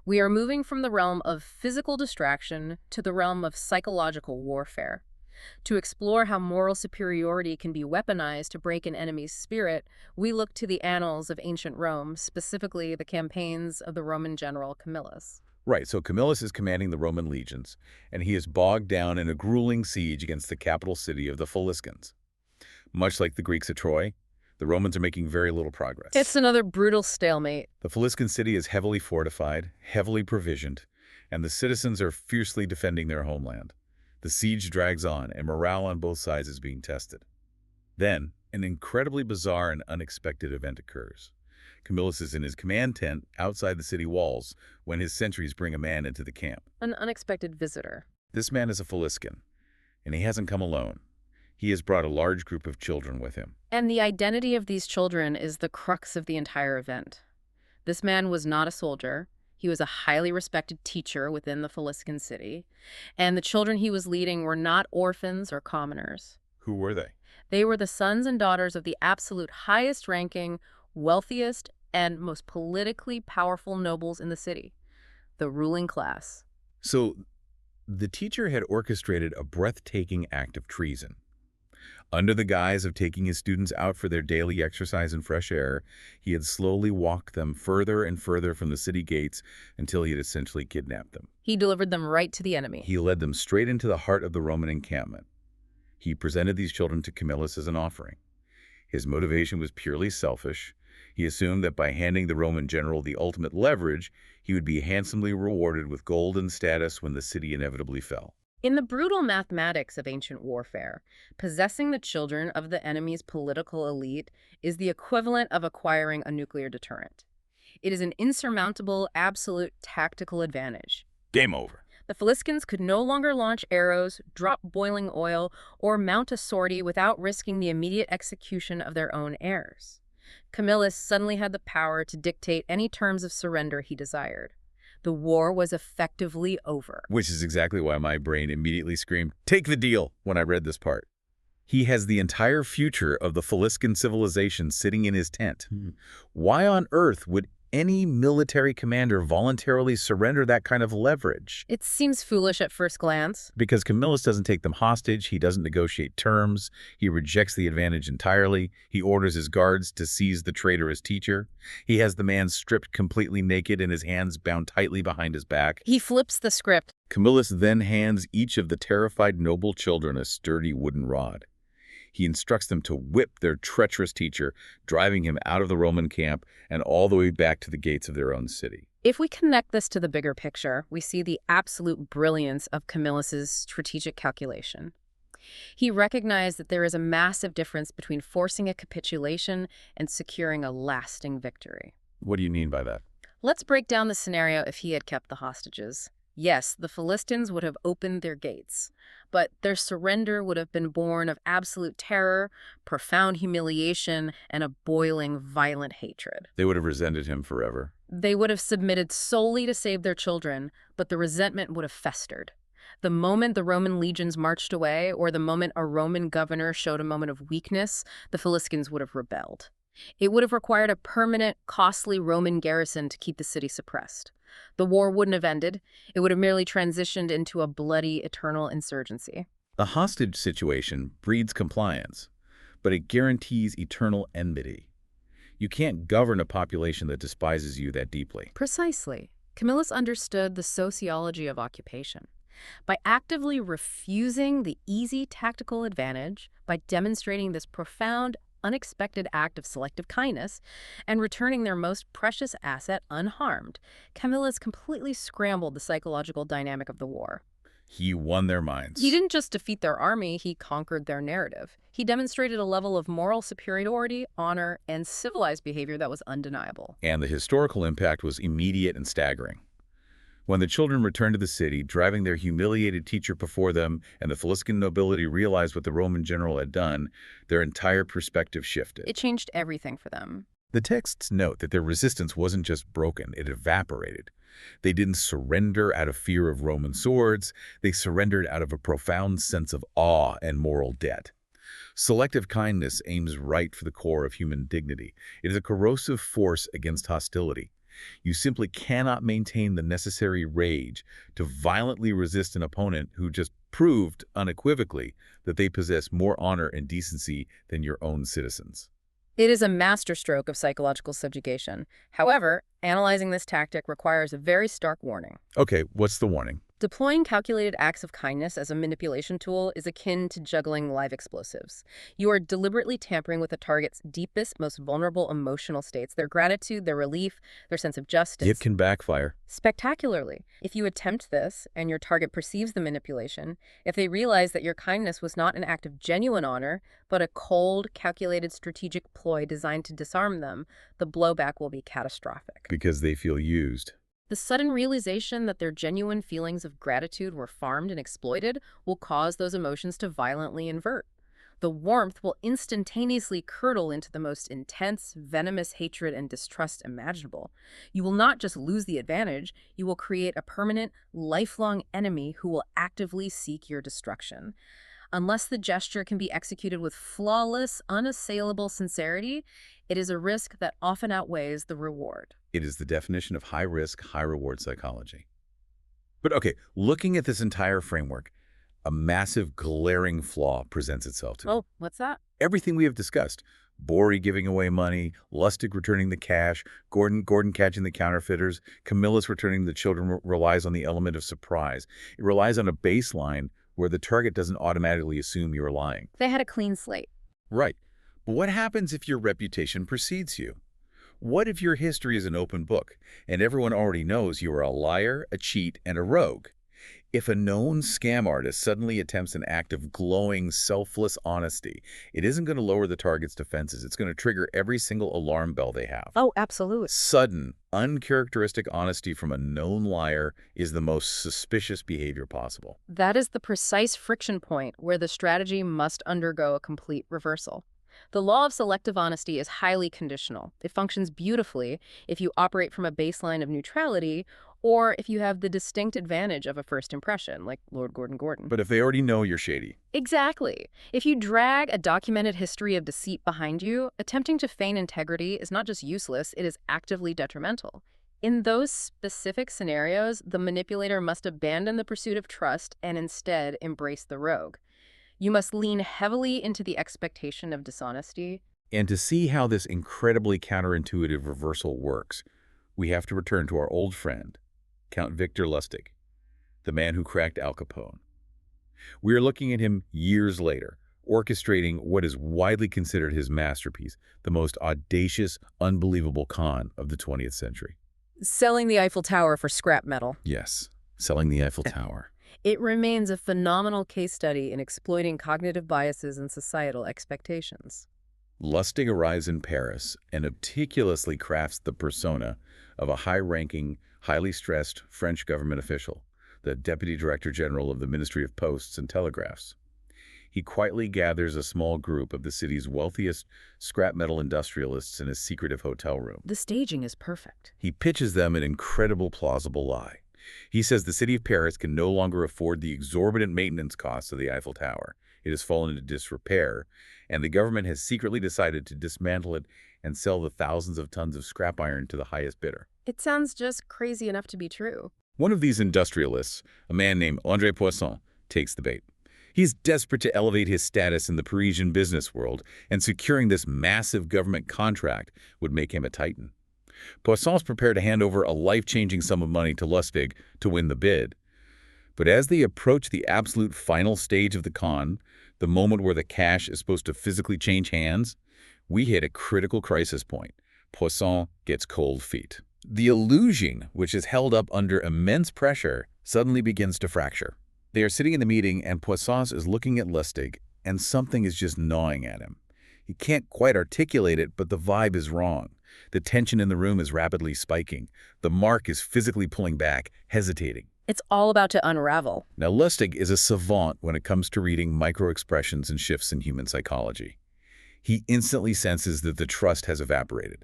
We are moving from the realm of physical distraction to the realm of psychological warfare. To explore how moral superiority can be weaponized to break an enemy's spirit, we look to the annals of ancient Rome, specifically the campaigns of the Roman general Camillus. Right, so Camillus is commanding the Roman legions, and he is bogged down in a grueling siege against the capital city of the Philistines. Much like the Greeks at Troy, the Romans are making very little progress. It's another brutal stalemate. The Philistine city is heavily fortified, heavily provisioned, and the citizens are fiercely defending their homeland. The siege drags on, and morale on both sides is being tested. Then, an incredibly bizarre and unexpected event occurs. Camillus is in his command tent outside the city walls when his sentries bring a man into the camp. An unexpected visitor. This man is a Philistine, and he hasn't come alone. He has brought a large group of children with him. And the identity of these children is the crux of the entire event. This man was not a soldier. He was a highly respected teacher within the Philistine city, and the children he was leading were not orphans or commoners. Who were they? They were the sons and daughters of the absolute highest-ranking, wealthiest, and most politically powerful nobles in the city, the ruling class. So, the teacher had orchestrated a breathtaking act of treason. Under the guise of taking his students out for their daily exercise and fresh air, he had slowly walked them further and further from the city gates until he had essentially kidnapped them. He delivered them right to the enemy. He led them straight into the heart of the Roman encampment. He presented these children to Camillus as an offering. His motivation was purely selfish. He assumed that by handing the Roman general the ultimate leverage, he would be handsomely rewarded with gold and status when the city inevitably fell. In the brutal mathematics of ancient warfare, possessing the children of the enemy's political elite is the equivalent of acquiring a nuclear deterrent. It is an insurmountable, absolute tactical advantage. Game over. The Philistines could no longer launch arrows, drop boiling oil, or mount a sortie without risking the immediate execution of their own heirs. Camillus suddenly had the power to dictate any terms of surrender he desired. The war was effectively over. Which is exactly why my brain immediately screamed, "Take the deal," when I read this part. He has the entire future of the Faliscan civilization sitting in his tent. Why on earth would any military commander voluntarily surrender that kind of leverage? It seems foolish at first glance. Because Camillus doesn't take them hostage, he doesn't negotiate terms, he rejects the advantage entirely, he orders his guards to seize the traitorous teacher, he has the man stripped completely naked and his hands bound tightly behind his back. He flips the script. Camillus then hands each of the terrified noble children a sturdy wooden rod. He instructs them to whip their treacherous teacher, driving him out of the Roman camp and all the way back to the gates of their own city. If we connect this to the bigger picture, we see the absolute brilliance of Camillus's strategic calculation. He recognized that there is a massive difference between forcing a capitulation and securing a lasting victory. What do you mean by that? Let's break down the scenario if he had kept the hostages. Yes, the Philistines would have opened their gates, but their surrender would have been born of absolute terror, profound humiliation, and a boiling, violent hatred. They would have resented him forever. They would have submitted solely to save their children, but the resentment would have festered. The moment the Roman legions marched away, or the moment a Roman governor showed a moment of weakness, the Philistines would have rebelled. It would have required a permanent, costly Roman garrison to keep the city suppressed. The war wouldn't have ended. It would have merely transitioned into a bloody, eternal insurgency. The hostage situation breeds compliance, but it guarantees eternal enmity. You can't govern a population that despises you that deeply. Precisely. Camillus understood the sociology of occupation. By actively refusing the easy tactical advantage, by demonstrating this profound, unexpected act of selective kindness, and returning their most precious asset unharmed, Camillus completely scrambled the psychological dynamic of the war. He won their minds. He didn't just defeat their army, he conquered their narrative. He demonstrated a level of moral superiority, honor, and civilized behavior that was undeniable. And the historical impact was immediate and staggering. When the children returned to the city, driving their humiliated teacher before them, and the Faliscan nobility realized what the Roman general had done, their entire perspective shifted. It changed everything for them. The texts note that their resistance wasn't just broken, it evaporated. They didn't surrender out of fear of Roman swords, they surrendered out of a profound sense of awe and moral debt. Selective kindness aims right for the core of human dignity. It is a corrosive force against hostility. You simply cannot maintain the necessary rage to violently resist an opponent who just proved unequivocally that they possess more honor and decency than your own citizens. It is a masterstroke of psychological subjugation. However, analyzing this tactic requires a very stark warning. Okay, what's the warning? Deploying calculated acts of kindness as a manipulation tool is akin to juggling live explosives. You are deliberately tampering with a target's deepest, most vulnerable emotional states, their gratitude, their relief, their sense of justice. It can backfire. Spectacularly. If you attempt this and your target perceives the manipulation, if they realize that your kindness was not an act of genuine honor, but a cold, calculated strategic ploy designed to disarm them, the blowback will be catastrophic. Because they feel used. The sudden realization that their genuine feelings of gratitude were farmed and exploited will cause those emotions to violently invert. The warmth will instantaneously curdle into the most intense, venomous hatred and distrust imaginable. You will not just lose the advantage, you will create a permanent, lifelong enemy who will actively seek your destruction. Unless the gesture can be executed with flawless, unassailable sincerity, it is a risk that often outweighs the reward. It is the definition of high-risk, high-reward psychology. But okay, looking at this entire framework, a massive, glaring flaw presents itself to me. Oh, what's that? Everything we have discussed, Borri giving away money, Lustig returning the cash, Gordon catching the counterfeiters, Camillus returning the children, relies on the element of surprise. It relies on a baseline where the target doesn't automatically assume you're lying. They had a clean slate. Right. But what happens if your reputation precedes you? What if your history is an open book, and everyone already knows you are a liar, a cheat, and a rogue? If a known scam artist suddenly attempts an act of glowing, selfless honesty, it isn't going to lower the target's defenses. It's going to trigger every single alarm bell they have. Oh, absolutely. Sudden, uncharacteristic honesty from a known liar is the most suspicious behavior possible. That is the precise friction point where the strategy must undergo a complete reversal. The law of selective honesty is highly conditional. It functions beautifully if you operate from a baseline of neutrality or if you have the distinct advantage of a first impression, like Lord Gordon Gordon. But if they already know you're shady. Exactly. If you drag a documented history of deceit behind you, attempting to feign integrity is not just useless, it is actively detrimental. In those specific scenarios, the manipulator must abandon the pursuit of trust and instead embrace the rogue. You must lean heavily into the expectation of dishonesty. And to see how this incredibly counterintuitive reversal works, we have to return to our old friend, Count Victor Lustig, the man who cracked Al Capone. We are looking at him years later, orchestrating what is widely considered his masterpiece, the most audacious, unbelievable con of the 20th century. Selling the Eiffel Tower for scrap metal. Yes, selling the Eiffel Tower. It remains a phenomenal case study in exploiting cognitive biases and societal expectations. Lustig arrives in Paris and meticulously crafts the persona of a high-ranking, highly stressed French government official, the Deputy Director General of the Ministry of Posts and Telegraphs. He quietly gathers a small group of the city's wealthiest scrap metal industrialists in a secretive hotel room. The staging is perfect. He pitches them an incredible plausible lie. He says the city of Paris can no longer afford the exorbitant maintenance costs of the Eiffel Tower. It has fallen into disrepair, and the government has secretly decided to dismantle it and sell the thousands of tons of scrap iron to the highest bidder. It sounds just crazy enough to be true. One of these industrialists, a man named André Poisson, takes the bait. He's desperate to elevate his status in the Parisian business world, and securing this massive government contract would make him a titan. Poisson's prepared to hand over a life-changing sum of money to Lustig to win the bid. But as they approach the absolute final stage of the con, the moment where the cash is supposed to physically change hands, we hit a critical crisis point. Poisson gets cold feet. The illusion, which is held up under immense pressure, suddenly begins to fracture. They are sitting in the meeting, and Poisson is looking at Lustig, and something is just gnawing at him. He can't quite articulate it, but the vibe is wrong. The tension in the room is rapidly spiking. The mark is physically pulling back, hesitating. It's all about to unravel. Now, Lustig is a savant when it comes to reading micro-expressions and shifts in human psychology. He instantly senses that the trust has evaporated.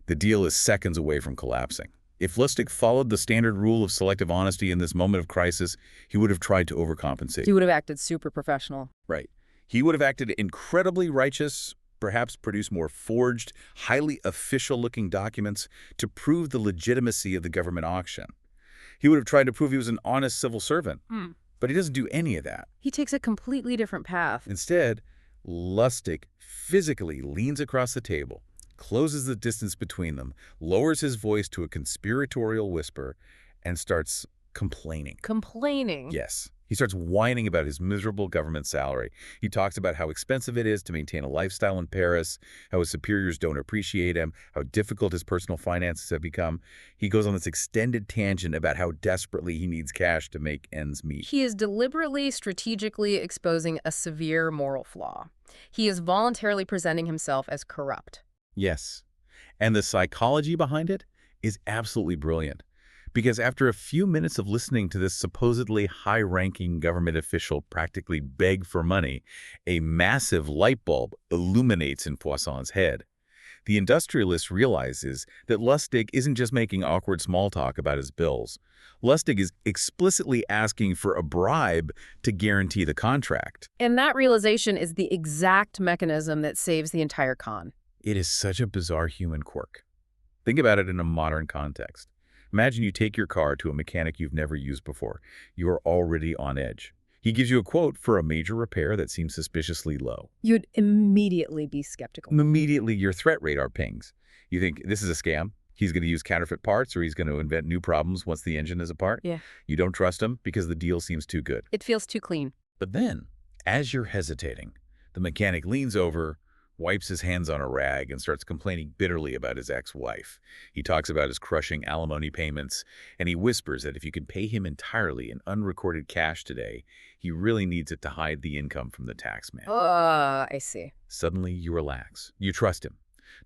The deal is seconds away from collapsing. If Lustig followed the standard rule of selective honesty in this moment of crisis, he would have tried to overcompensate. He would have acted super professional. Right. He would have acted incredibly righteous, perhaps produced more forged, highly official-looking documents to prove the legitimacy of the government auction. He would have tried to prove he was an honest civil servant. But he doesn't do any of that. He takes a completely different path. Instead, Lustig physically leans across the table, closes the distance between them, lowers his voice to a conspiratorial whisper, and starts complaining. Complaining? Yes. He starts whining about his miserable government salary. He talks about how expensive it is to maintain a lifestyle in Paris, how his superiors don't appreciate him, how difficult his personal finances have become. He goes on this extended tangent about how desperately he needs cash to make ends meet. He is deliberately, strategically exposing a severe moral flaw. He is voluntarily presenting himself as corrupt. Yes. And the psychology behind it is absolutely brilliant. Because after a few minutes of listening to this supposedly high-ranking government official practically beg for money, a massive light bulb illuminates in Poisson's head. The industrialist realizes that Lustig isn't just making awkward small talk about his bills. Lustig is explicitly asking for a bribe to guarantee the contract. And that realization is the exact mechanism that saves the entire con. It is such a bizarre human quirk. Think about it in a modern context. Imagine you take your car to a mechanic you've never used before. You are already on edge. He gives you a quote for a major repair that seems suspiciously low. You'd immediately be skeptical. Immediately, your threat radar pings. You think, this is a scam. He's going to use counterfeit parts, or he's going to invent new problems once the engine is apart. Yeah. You don't trust him because the deal seems too good. It feels too clean. But then, as you're hesitating, the mechanic leans over, wipes his hands on a rag, and starts complaining bitterly about his ex-wife. He talks about his crushing alimony payments, and he whispers that if you can pay him entirely in unrecorded cash today, he really needs it to hide the income from the taxman. I see. Suddenly, you relax. You trust him.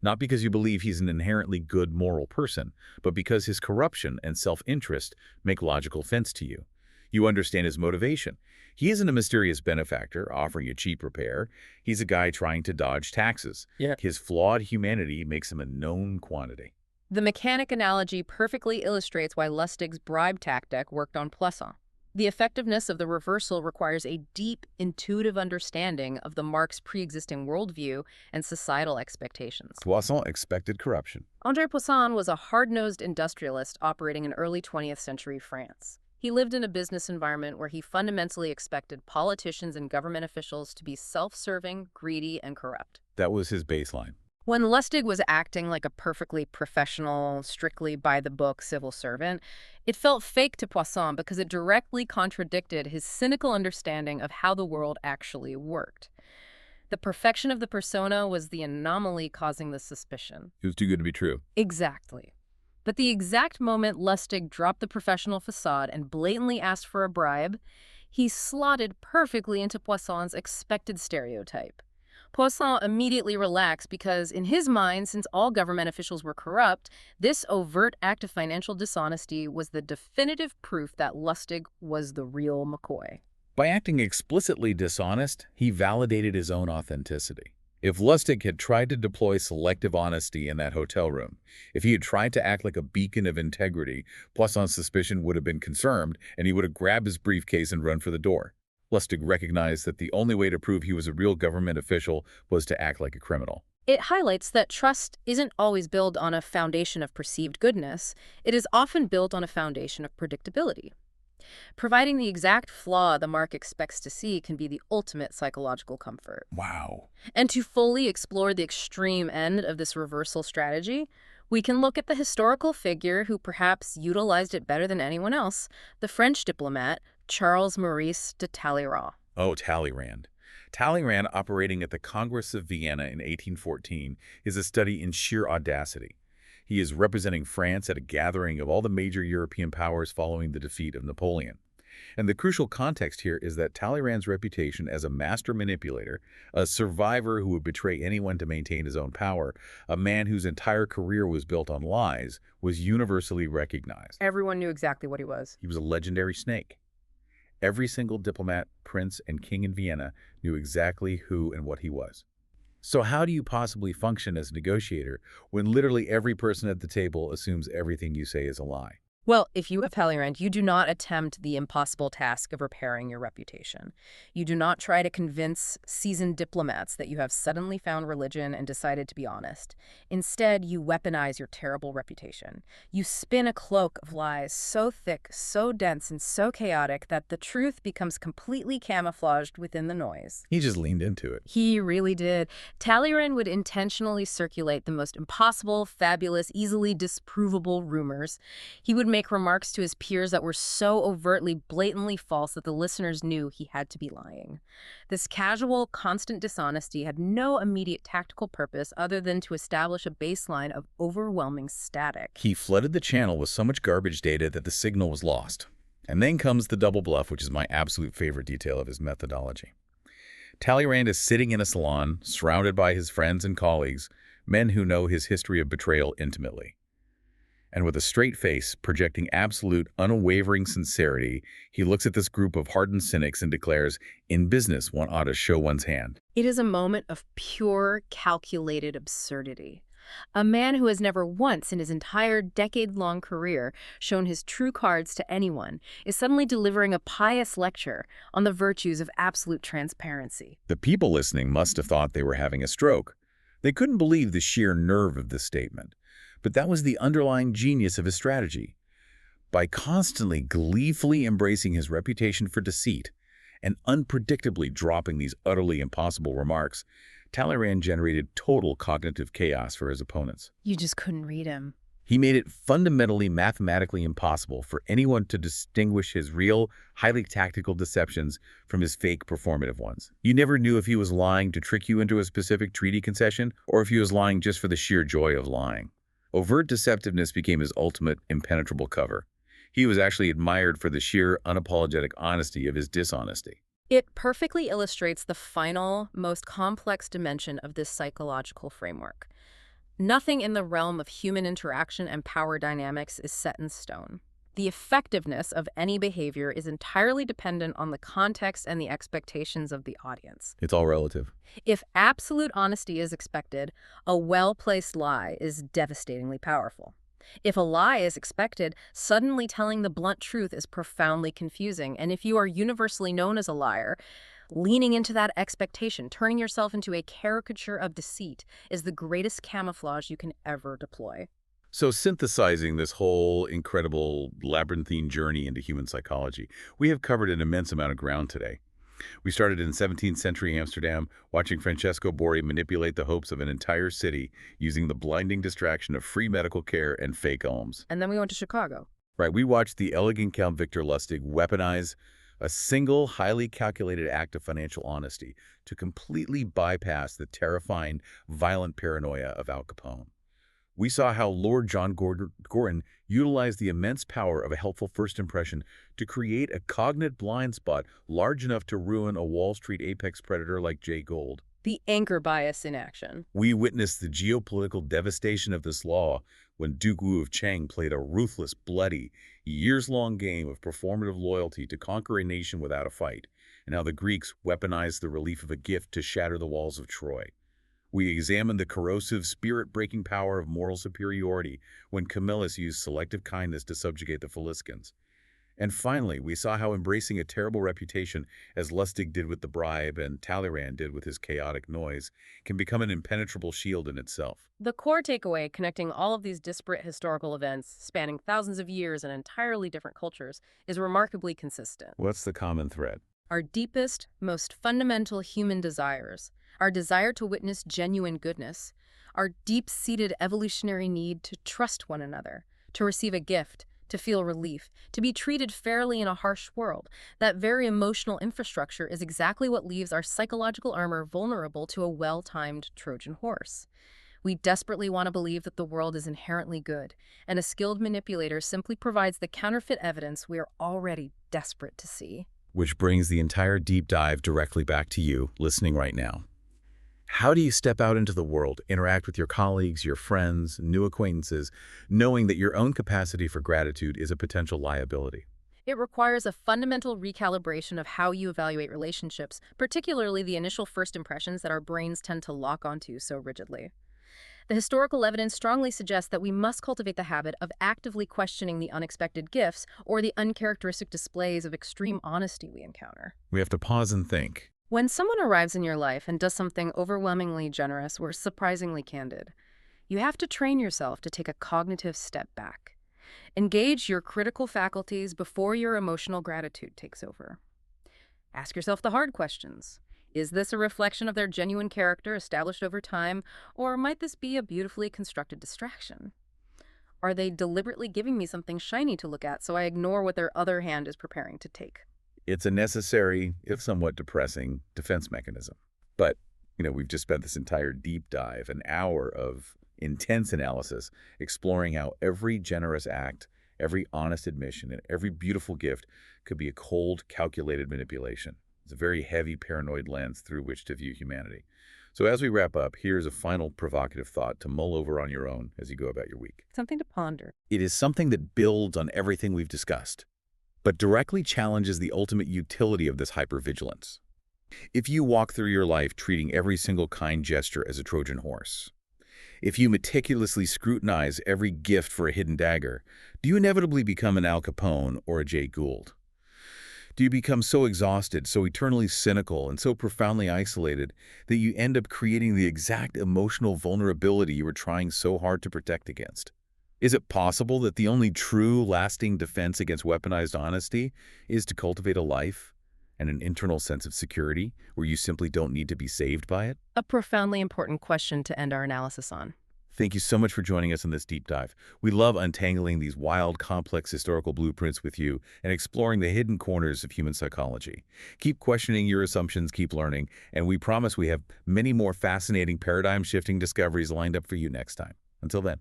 Not because you believe he's an inherently good moral person, but because his corruption and self-interest make logical sense to you. You understand his motivation. He isn't a mysterious benefactor offering a cheap repair. He's a guy trying to dodge taxes. Yeah. His flawed humanity makes him a known quantity. The mechanic analogy perfectly illustrates why Lustig's bribe tactic worked on Poisson. The effectiveness of the reversal requires a deep, intuitive understanding of the mark's pre-existing worldview and societal expectations. Poisson expected corruption. André Poisson was a hard-nosed industrialist operating in early 20th century France. He lived in a business environment where he fundamentally expected politicians and government officials to be self-serving, greedy, and corrupt. That was his baseline. When Lustig was acting like a perfectly professional, strictly by-the-book civil servant, it felt fake to Poisson because it directly contradicted his cynical understanding of how the world actually worked. The perfection of the persona was the anomaly causing the suspicion. It was too good to be true. Exactly. But the exact moment Lustig dropped the professional facade and blatantly asked for a bribe, he slotted perfectly into Poisson's expected stereotype. Poisson immediately relaxed because, in his mind, since all government officials were corrupt, this overt act of financial dishonesty was the definitive proof that Lustig was the real McCoy. By acting explicitly dishonest, he validated his own authenticity. If Lustig had tried to deploy selective honesty in that hotel room, if he had tried to act like a beacon of integrity, Poisson's suspicion would have been confirmed, and he would have grabbed his briefcase and run for the door. Lustig recognized that the only way to prove he was a real government official was to act like a criminal. It highlights that trust isn't always built on a foundation of perceived goodness. It is often built on a foundation of predictability. Providing the exact flaw the mark expects to see can be the ultimate psychological comfort. Wow. And to fully explore the extreme end of this reversal strategy, we can look at the historical figure who perhaps utilized it better than anyone else, the French diplomat Charles Maurice de Talleyrand. Oh, Talleyrand. Talleyrand, operating at the Congress of Vienna in 1814, is a study in sheer audacity. He is representing France at a gathering of all the major European powers following the defeat of Napoleon. And the crucial context here is that Talleyrand's reputation as a master manipulator, a survivor who would betray anyone to maintain his own power, a man whose entire career was built on lies, was universally recognized. Everyone knew exactly what he was. He was a legendary snake. Every single diplomat, prince, and king in Vienna knew exactly who and what he was. So how do you possibly function as a negotiator when literally every person at the table assumes everything you say is a lie? Well, if you have Talleyrand, you do not attempt the impossible task of repairing your reputation. You do not try to convince seasoned diplomats that you have suddenly found religion and decided to be honest. Instead, you weaponize your terrible reputation. You spin a cloak of lies so thick, so dense, and so chaotic that the truth becomes completely camouflaged within the noise. He just leaned into it. He really did. Talleyrand would intentionally circulate the most impossible, fabulous, easily disprovable rumors. He would make remarks to his peers that were so overtly, blatantly false that the listeners knew he had to be lying. This casual, constant dishonesty had no immediate tactical purpose other than to establish a baseline of overwhelming static. He flooded the channel with so much garbage data that the signal was lost. And then comes the double bluff, which is my absolute favorite detail of his methodology. Talleyrand is sitting in a salon, surrounded by his friends and colleagues, men who know his history of betrayal intimately. And with a straight face, projecting absolute, unwavering sincerity, he looks at this group of hardened cynics and declares, "In business, one ought to show one's hand." It is a moment of pure, calculated absurdity. A man who has never once in his entire decade-long career shown his true cards to anyone is suddenly delivering a pious lecture on the virtues of absolute transparency. The people listening must have thought they were having a stroke. They couldn't believe the sheer nerve of this statement. But that was the underlying genius of his strategy. By constantly, gleefully embracing his reputation for deceit and unpredictably dropping these utterly impossible remarks, Talleyrand generated total cognitive chaos for his opponents. You just couldn't read him. He made it fundamentally mathematically impossible for anyone to distinguish his real, highly tactical deceptions from his fake performative ones. You never knew if he was lying to trick you into a specific treaty concession or if he was lying just for the sheer joy of lying. Overt deceptiveness became his ultimate impenetrable cover. He was actually admired for the sheer, unapologetic honesty of his dishonesty. It perfectly illustrates the final, most complex dimension of this psychological framework. Nothing in the realm of human interaction and power dynamics is set in stone. The effectiveness of any behavior is entirely dependent on the context and the expectations of the audience. It's all relative. If absolute honesty is expected, a well-placed lie is devastatingly powerful. If a lie is expected, suddenly telling the blunt truth is profoundly confusing. And if you are universally known as a liar, leaning into that expectation, turning yourself into a caricature of deceit, is the greatest camouflage you can ever deploy. So synthesizing this whole incredible labyrinthine journey into human psychology, we have covered an immense amount of ground today. We started in 17th century Amsterdam, watching Francesco Borri manipulate the hopes of an entire city using the blinding distraction of free medical care and fake alms. And then we went to Chicago. Right, we watched the elegant Count Victor Lustig weaponize a single, highly calculated act of financial honesty to completely bypass the terrifying, violent paranoia of Al Capone. We saw how Lord John Gordon utilized the immense power of a helpful first impression to create a cognitive blind spot large enough to ruin a Wall Street apex predator like Jay Gould. The anchor bias in action. We witnessed the geopolitical devastation of this law when Duke Wu of Cheng played a ruthless, bloody, years-long game of performative loyalty to conquer a nation without a fight, and how the Greeks weaponized the relief of a gift to shatter the walls of Troy. We examined the corrosive, spirit-breaking power of moral superiority when Camillus used selective kindness to subjugate the Faliscans. And finally, we saw how embracing a terrible reputation, as Lustig did with the bribe and Talleyrand did with his chaotic noise, can become an impenetrable shield in itself. The core takeaway connecting all of these disparate historical events, spanning thousands of years and entirely different cultures, is remarkably consistent. What's the common thread? Our deepest, most fundamental human desires, our desire to witness genuine goodness, our deep-seated evolutionary need to trust one another, to receive a gift, to feel relief, to be treated fairly in a harsh world. That very emotional infrastructure is exactly what leaves our psychological armor vulnerable to a well-timed Trojan horse. We desperately want to believe that the world is inherently good, and a skilled manipulator simply provides the counterfeit evidence we are already desperate to see. Which brings the entire deep dive directly back to you, listening right now. How do you step out into the world, interact with your colleagues, your friends, new acquaintances, knowing that your own capacity for gratitude is a potential liability? It requires a fundamental recalibration of how you evaluate relationships, particularly the initial first impressions that our brains tend to lock onto so rigidly. The historical evidence strongly suggests that we must cultivate the habit of actively questioning the unexpected gifts or the uncharacteristic displays of extreme honesty we encounter. We have to pause and think. When someone arrives in your life and does something overwhelmingly generous or surprisingly candid, you have to train yourself to take a cognitive step back. Engage your critical faculties before your emotional gratitude takes over. Ask yourself the hard questions. Is this a reflection of their genuine character established over time, or might this be a beautifully constructed distraction? Are they deliberately giving me something shiny to look at so I ignore what their other hand is preparing to take? It's a necessary, if somewhat depressing, defense mechanism. But, we've just spent this entire deep dive, an hour of intense analysis, exploring how every generous act, every honest admission, and every beautiful gift could be a cold, calculated manipulation. It's a very heavy, paranoid lens through which to view humanity. So as we wrap up, here's a final provocative thought to mull over on your own as you go about your week. Something to ponder. It is something that builds on everything we've discussed, but directly challenges the ultimate utility of this hypervigilance. If you walk through your life treating every single kind gesture as a Trojan horse, if you meticulously scrutinize every gift for a hidden dagger, do you inevitably become an Al Capone or a Jay Gould? Do you become so exhausted, so eternally cynical, and so profoundly isolated that you end up creating the exact emotional vulnerability you were trying so hard to protect against? Is it possible that the only true, lasting defense against weaponized honesty is to cultivate a life and an internal sense of security where you simply don't need to be saved by it? A profoundly important question to end our analysis on. Thank you so much for joining us in this deep dive. We love untangling these wild, complex historical blueprints with you and exploring the hidden corners of human psychology. Keep questioning your assumptions, keep learning, and we promise we have many more fascinating paradigm-shifting discoveries lined up for you next time. Until then.